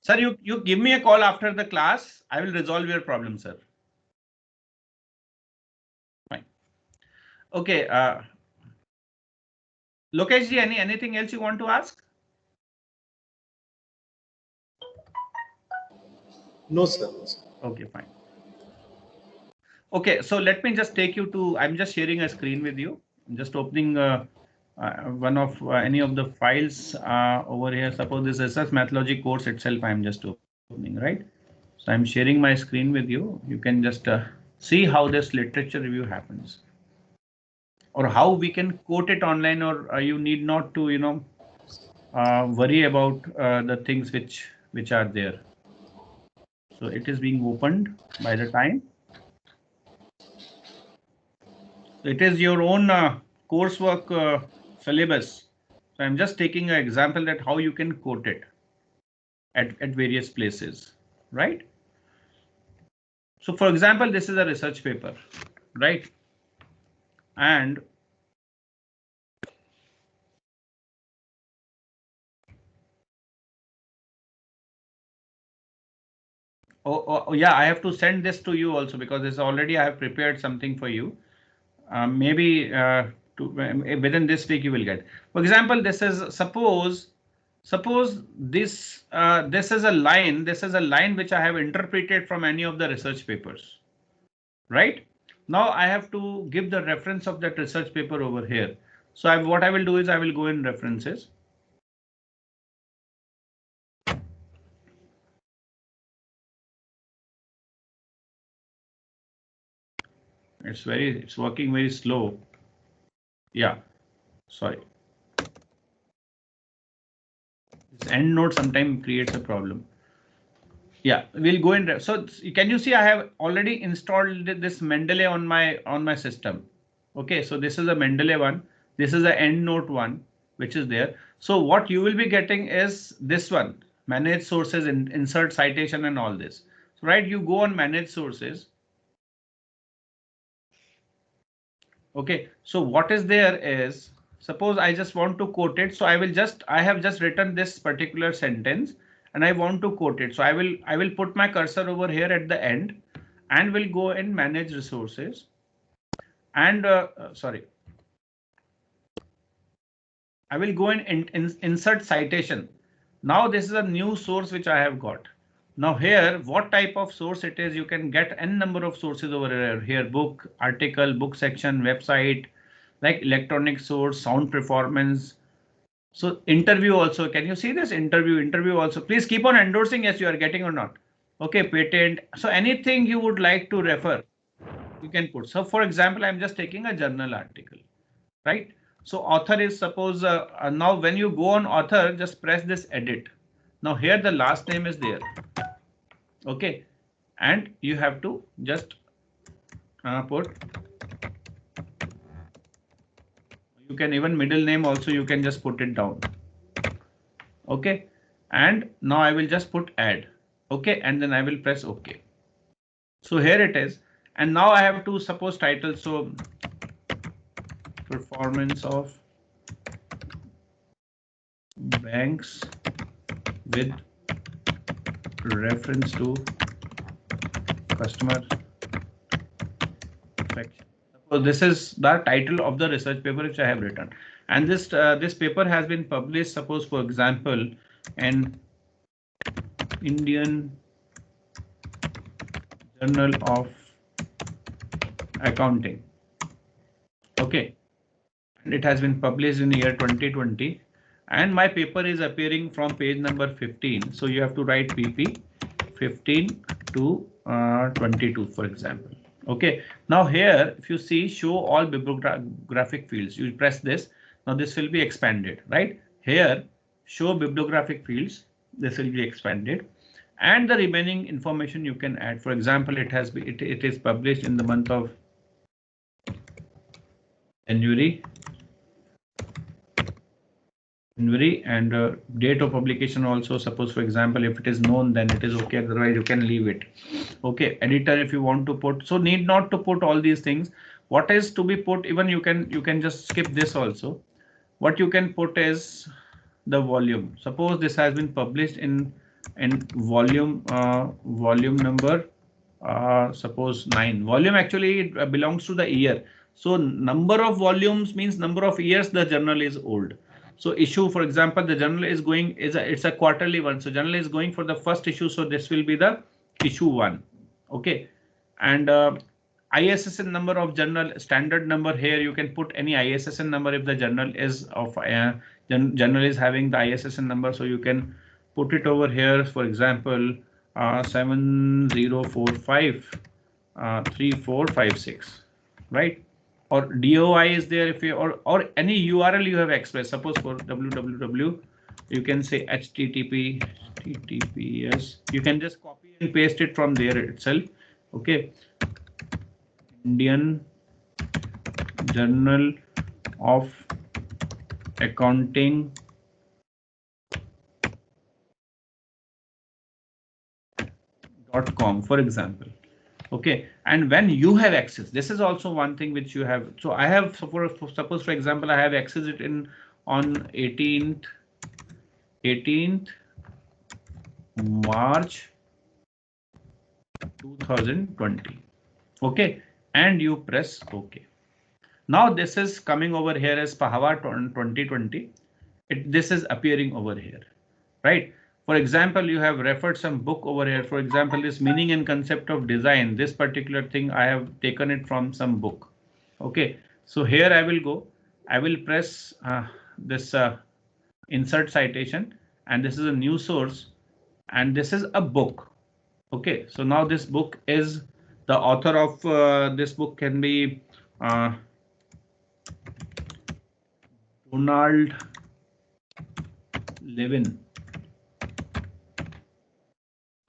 Sir, you give me a call after the class. I will resolve your problem, sir. Fine. Okay. Lokesh ji, anything else you want to ask? No, sir. Okay, fine. Okay, so let me just take you to. I'm just sharing a screen with you. I'm just opening one of any of the files over here. Suppose this research methodology course itself. I'm just opening, right? So I'm sharing my screen with you. You can just see how this literature review happens, or how we can quote it online, or you need not to, worry about the things which are there. So it is being opened by the time. It is your own coursework syllabus. So I'm just taking an example that how you can quote it at various places, right? So for example, this is a research paper, right? And oh yeah, I have to send this to you also, because this already I have prepared something for you. Maybe within this week you will get. For example, this is suppose this this is a line. This is a line which I have interpreted from any of the research papers, right? Now I have to give the reference of that research paper over here. So what I will do is I will go in references. It's working very slow. Yeah, sorry. This end note sometimes creates a problem. Yeah, we'll go in. So can you see I have already installed this Mendeley on my system. Okay, so this is a Mendeley one. This is the EndNote one, which is there. So what you will be getting is this one, manage sources, insert citation and all this. So right, you go on manage sources. Okay, so what is there is, suppose I just want to quote it. So I have just written this particular sentence and I want to quote it. So I will put my cursor over here at the end and will go and manage resources. And sorry, I will go and insert citation. Now this is a new source which I have got. Now here, what type of source it is, you can get n number of sources over here. Here, book, article, book section, website, like electronic source, sound performance. So interview also, can you see this interview also? Please keep on endorsing yes, you are getting or not. Okay, patent. So anything you would like to refer, you can put. So for example, I'm just taking a journal article, right? So author is suppose now when you go on author, just press this edit. Now here the last name is there. Okay, and you have to just put. You can even middle name also, you can just put it down. Okay, and now I will just put add. Okay, and then I will press OK. So here it is, and now I have to suppose title. So performance of banks with reference to customer section. So this is the title of the research paper which I have written, and this paper has been published, suppose for example, in Indian Journal of Accounting. Okay, and it has been published in the year 2020, and my paper is appearing from page number 15. So you have to write PP 15 to 22, for example. Okay, now here if you see show all bibliographic fields, you press this. Now this will be expanded, right? Here show bibliographic fields, this will be expanded, and the remaining information you can add. For example, it is published in the month of January January, and date of publication also. Suppose for example, if it is known, then it is okay, otherwise you can leave it. Okay, editor if you want to put, so need not to put all these things. What is to be put, even you can just skip this also. What you can put is the volume. Suppose this has been published in volume number suppose 9. Volume actually it belongs to the year. So number of volumes means number of years the journal is old. So issue, for example, the journal is going it's a quarterly one. So journal is going for the first issue. So this will be the issue 1. Okay, and ISSN number of journal standard number, here you can put any ISSN number if the journal is of journal is having the ISSN number. So you can put it over here, for example 7045 3456, right? Or DOI is there if you, or any URL you have expressed. Suppose for www you can say https, you can just copy and paste it from there itself. Okay, Indian Journal of Accounting .com, for example. Okay, and when you have access, this is also one thing which you have. So I have, suppose for example, I have access it in on 18th March 2020. Okay, and you press OK. Now this is coming over here as Pahava 2020. This is appearing over here, right? For example, you have referred some book over here. For example, this meaning and concept of design, this particular thing I have taken it from some book. Okay, so here I will go. I will press this insert citation, and this is a new source, and this is a book. Okay, so now this book is the author of this book can be Donald Levin.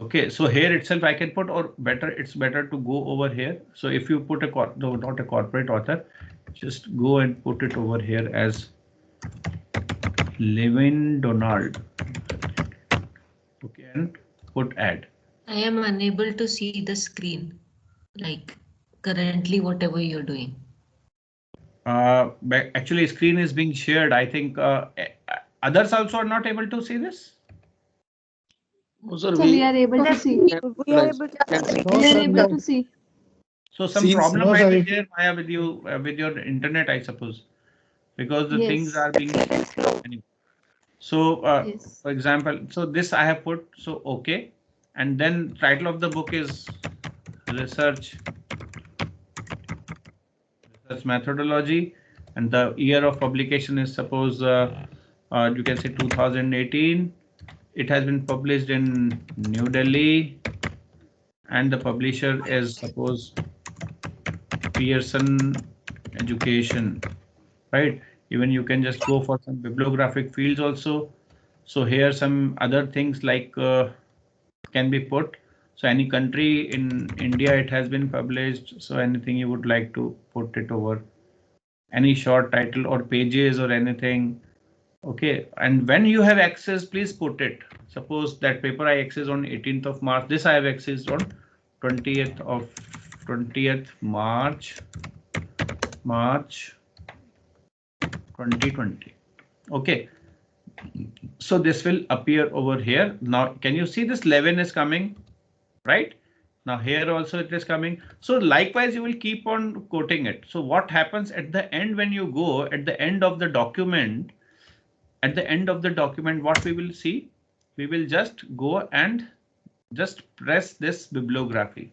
Okay, so here itself I can put, or better, it's better to go over here. So if you put not a corporate author, just go and put it over here as Levin Donald. Okay, and put add. I am unable to see the screen, like currently whatever you're doing. Actually screen is being shared. I think others also are not able to see this. Oh, sir, we are able to see. We are able to see. So some problem might be there, Maya, with you with your internet, I suppose, because the things are being anyway. So for example, so this I have put, so okay, and then title of the book is research methodology, and the year of publication is suppose you can say 2018. It has been published in New Delhi, and the publisher is suppose Pearson Education, right? Even you can just go for some bibliographic fields also. So here some other things like can be put. So any country in India it has been published. So anything you would like to put it over, any short title or pages or anything. Okay, and when you have access, please put it. Suppose that paper I access on 18th of March. This I have access on 20th March 2020. Okay, so this will appear over here. Now can you see this 11 is coming, right? Now here also it is coming. So likewise you will keep on quoting it. So what happens at the end, when you go at the end of the document, what we will see, we will just go and just press this bibliography.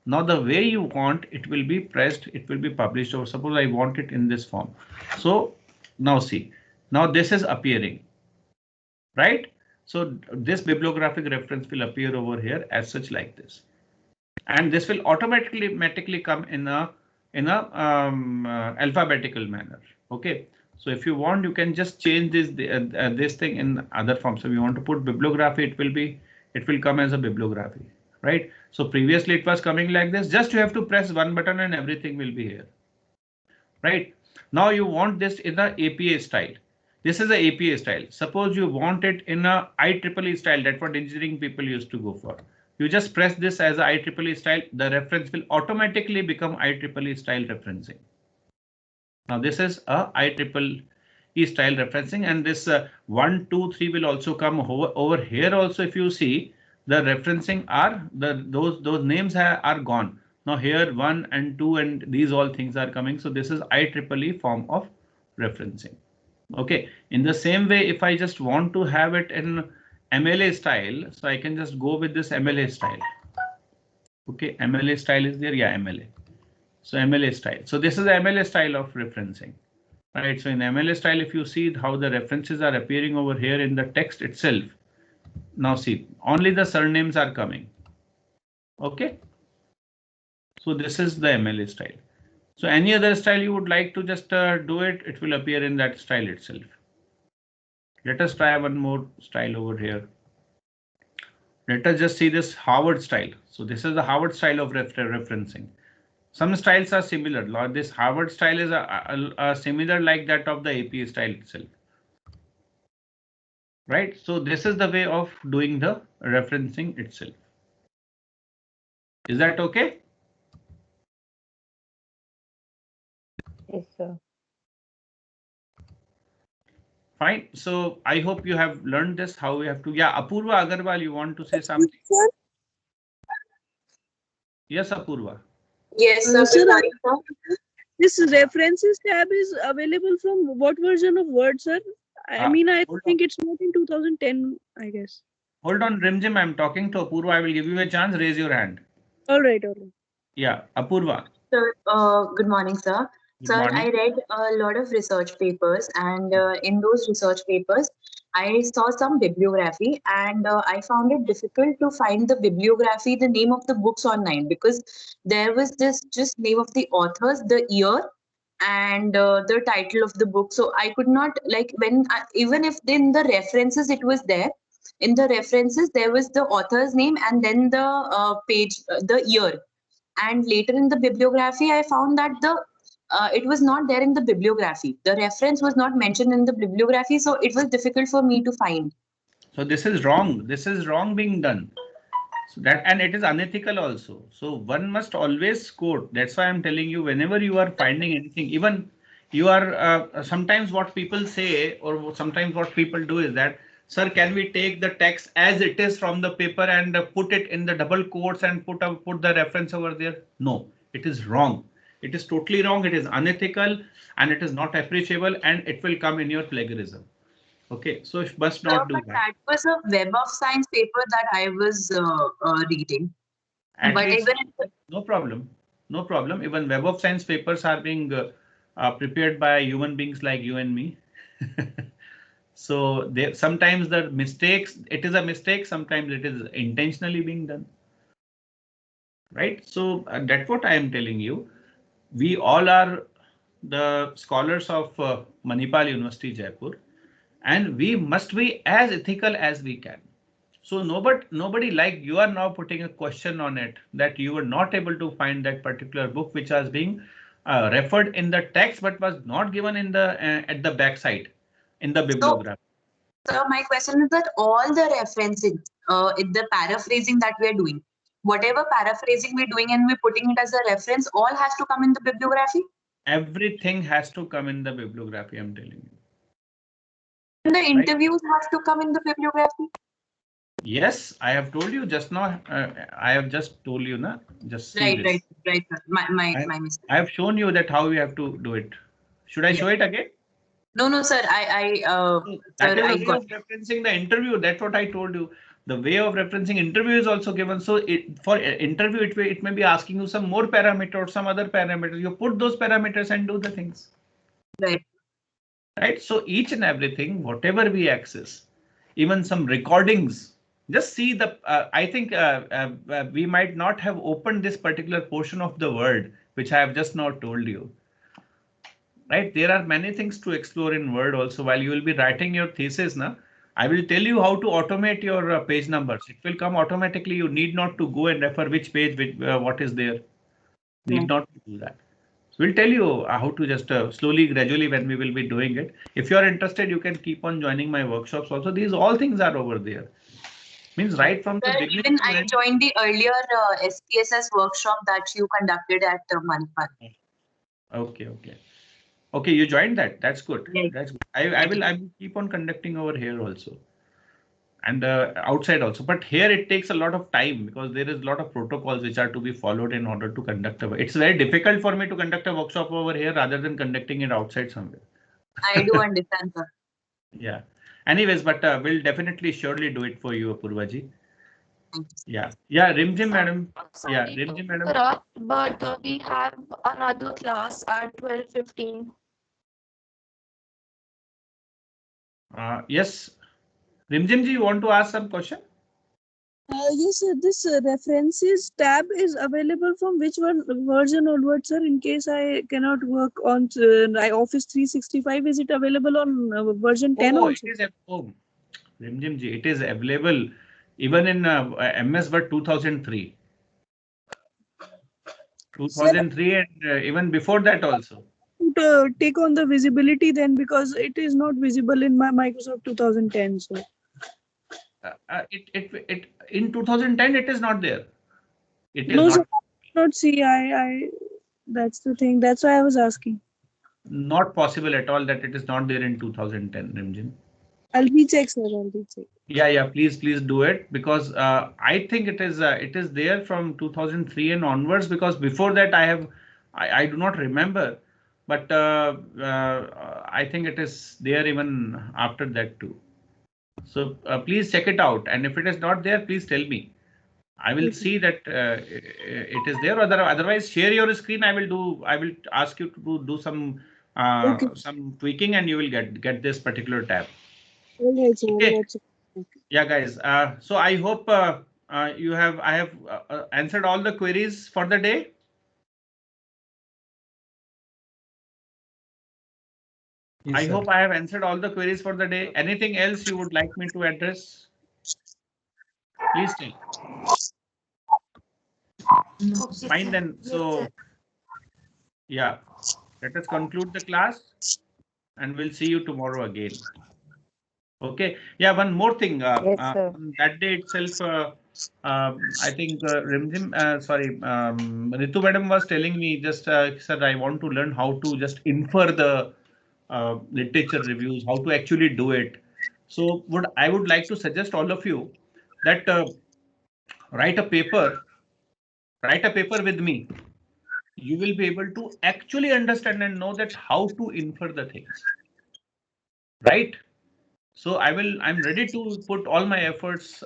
Now the way you want it will be pressed, it will be published, or suppose I want it in this form. So now see, now this is appearing, right? So this bibliographic reference will appear over here as such like this, and this will automatically come in a alphabetical manner. Okay, so if you want, you can just change this thing in other forms. So if you want to put bibliography, it will come as a bibliography, right? So previously it was coming like this. Just you have to press one button and everything will be here, right? Now you want this in the APA style. This is a APA style. Suppose you want it in a IEEE style. That's what engineering people used to go for. You just press this as a IEEE style. The reference will automatically become IEEE style referencing. Now this is a IEEE style referencing, and this 1, 2, 3 will also come over here. Also, if you see, the referencing are those names are gone. Now here 1 and 2 and these all things are coming. So this is IEEE form of referencing. Okay, in the same way, if I just want to have it in MLA style, so I can just go with this MLA style. Okay, MLA style is there. Yeah, MLA. So MLA style. So this is the MLA style of referencing. Right. So in MLA style, if you see how the references are appearing over here in the text itself. Now see, only the surnames are coming. Okay. So this is the MLA style. So any other style you would like to just do it, it will appear in that style itself. Let us try one more style over here. Let us just see this Harvard style. So this is the Harvard style of referencing. Some styles are similar. This Harvard style is a similar like that of the APA style itself. Right. So this is the way of doing the referencing itself. Is that okay? Yes, sir. Fine. So I hope you have learned this, how we have to. Yeah, Apurva Agarwal, you want to say something? Yes, Apurva. Yes, sir. This references tab is available from what version of Word, sir? I mean, I think it's not in 2010, I guess. Hold on, Rimjim, I'm talking to Apurva. I will give you a chance. Raise your hand. All right, all right. Yeah, Apurva. Sir, good morning, sir. Good morning. I read a lot of research papers, and in those research papers, I saw some bibliography, and I found it difficult to find the bibliography, the name of the books online, because there was this just name of the authors, the year, and the title of the book. So I could not, like, even if in the references it was there, in the references there was the author's name and then the page, the year. And later in the bibliography, I found that it was not there in the bibliography. The reference was not mentioned in the bibliography, so it was difficult for me to find. So this is wrong. This is wrong being done. So that, and it is unethical also. So one must always quote. That's why I'm telling you, whenever you are finding anything, even you are sometimes what people say, or sometimes what people do is that, sir, can we take the text as it is from the paper and put it in the double quotes and put the reference over there? No, it is wrong. It is totally wrong. It is unethical and it is not appreciable, and it will come in your plagiarism. Okay, so you must not do that. That was a Web of Science paper that I was reading. But even no problem, no problem. Even Web of Science papers are being prepared by human beings like you and me. So sometimes the mistakes, it is a mistake. Sometimes it is intentionally being done. Right. So that's what I am telling you. We all are the scholars of Manipal University, Jaipur, and we must be as ethical as we can. So nobody like you are now putting a question on it that you were not able to find that particular book which was being referred in the text but was not given in the at the back side in the bibliography. So my question is that all the referencing, the paraphrasing that we are doing, whatever paraphrasing we're doing and we're putting it as a reference, all has to come in the bibliography? Everything has to come in the bibliography, I'm telling you. And the interviews have to come in the bibliography? Yes, I have told you just now. I have just told you, na. Just see this. Right. My mistake. I have shown you that how we have to do it. Should I show it again? No, sir. That is the way of referencing the interview. That's what I told you. The way of referencing interview is also given. So for interview, it may be asking you some more parameter or some other parameters. You put those parameters and do the things. Right. Right. So each and everything, whatever we access, even some recordings, just see the. I think we might not have opened this particular portion of the Word, which I have just now told you. Right, there are many things to explore in Word also. While you will be writing your thesis, na, I will tell you how to automate your page numbers. It will come automatically. You need not to go and refer which page, what is there. Need not to do that. We'll tell you how to just slowly, gradually when we will be doing it. If you are interested, you can keep on joining my workshops also. These all things are over there. Means right from the Sir, beginning even to I end. joined the earlier SPSS workshop that you conducted at Manipal. Okay, okay. Okay, you joined that. That's good. Yes. That's good. I will keep on conducting over here also. And outside also, but here it takes a lot of time because there is a lot of protocols which are to be followed in order to conduct a. It's very difficult for me to conduct a workshop over here rather than conducting it outside somewhere. I do understand, sir. Yeah. Anyways, but we'll definitely surely do it for you, Apurvaji. Yeah. Yeah, Rimjim madam. Yeah, Sorry to Rimjim madam. interrupt, but we have another class at 12:15. Yes. Rimjim ji, you want to ask some question? Yes, sir. This references tab is available from which one version onwards, sir? In case I cannot work on Office 365, is it available on version 10 Oh, also? it is. Oh, Rimjim ji, it is available even in MS Word 2003. 2003 and even before that also. To take on the visibility then, because it is not visible in my Microsoft 2010. So It in 2010 it is not there. It is no, sir, not. not see. That's the thing. That's why I was asking. Not possible at all that it is not there in 2010, Rimjin. I'll recheck, sir. I'll recheck. Yeah, please do it because I think it is there from 2003 and onwards because before that I do not remember, but I think it is there even after that too. So please check it out, and if it is not there, please tell me. I will see that it is there. Otherwise, share your screen. I will ask you to do some tweaking, and you will get this particular tab. All right, sir. Okay. Watch it. Okay. Yeah, guys. So I hope I have answered all the queries for the day. Yes, I sir. hope I have answered all the queries for the day. Anything else you would like me to address? Please tell. Fine then. So yeah, let us conclude the class and we'll see you tomorrow again. Okay. Yeah, one more thing. Yes, sir. On that day itself, I think Ritu madam was telling me just, sir, I want to learn how to just infer the literature reviews, how to actually do it. So I would like to suggest all of you that write a paper with me. You will be able to actually understand and know that how to infer the things, right? So I'm ready to put all my efforts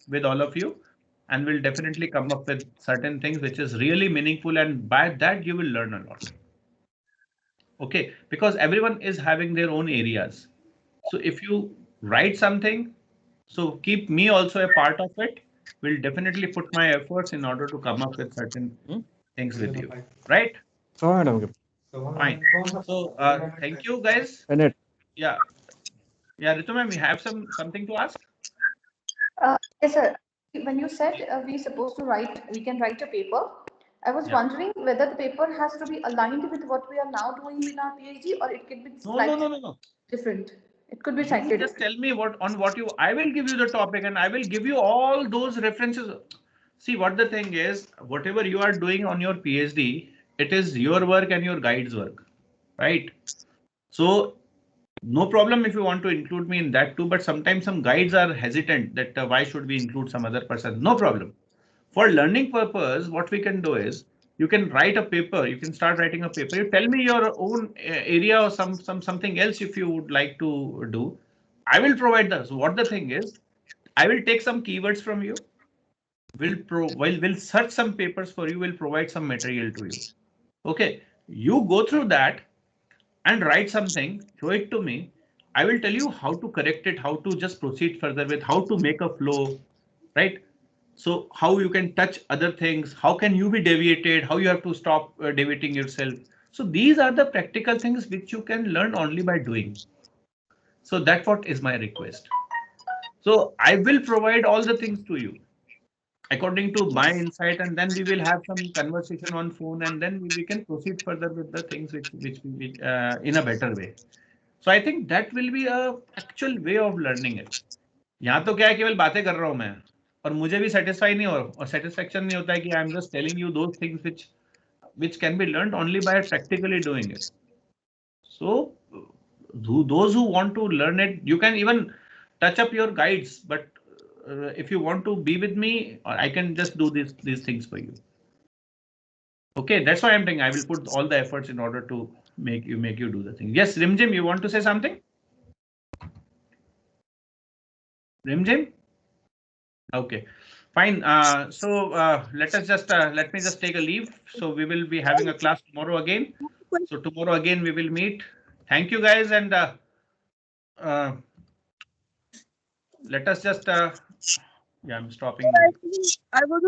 with all of you and will definitely come up with certain things which is really meaningful, and by that you will learn a lot. Okay, because everyone is having their own areas. So if you write something, so keep me also a part of it. Will definitely put my efforts in order to come up with certain things with you, right? Fine. So thank you guys. Yeah. Yeah, Ritu ma'am, you have something to ask? Yes, sir. When you said we can write a paper, I was wondering whether the paper has to be aligned with what we are now doing in our PhD, or it could be slightly No. different. It could be You slightly just different. tell me I will give you the topic and I will give you all those references. See what the thing is, whatever you are doing on your PhD, it is your work and your guide's work, right? So no problem if you want to include me in that too, but sometimes some guides are hesitant that why should we include some other person? No problem. For learning purpose, what we can do is you can write a paper. You can start writing a paper. You tell me your own area or something else if you would like to do. I will provide that. So what the thing is, I will take some keywords from you. We'll search some papers for you. We'll provide some material to you. Okay, you go through that and write something. Show it to me. I will tell you how to correct it, how to just proceed further with, how to make a flow, right? So how you can touch other things, how can you be deviated, how you have to stop deviating yourself. So these are the practical things which you can learn only by doing. So that's what is my request. So I will provide all the things to you. according to my insight, and then we will have some conversation on phone, and then we can proceed further with the things which we in a better way. So I think that will be a actual way of learning it. यहाँ तो क्या है, केवल बातें कर रहा हूँ मैं, और मुझे भी सेटिस्फाई नहीं हो, और सेटिस्फेक्शन नहीं होता है कि I am just telling you those things which can be learned only by practically doing it. So those who want to learn it, you can even touch up your guides, but if you want to be with me, I can just do these things for you. Okay, that's why I'm saying I will put all the efforts in order to make you do the thing. Yes, Rimjim, you want to say something? Rimjim? Okay, fine. So let me just take a leave. So we will be having a class tomorrow again. So tomorrow again we will meet. Thank you guys, and let us just yeah, I'm stopping. I was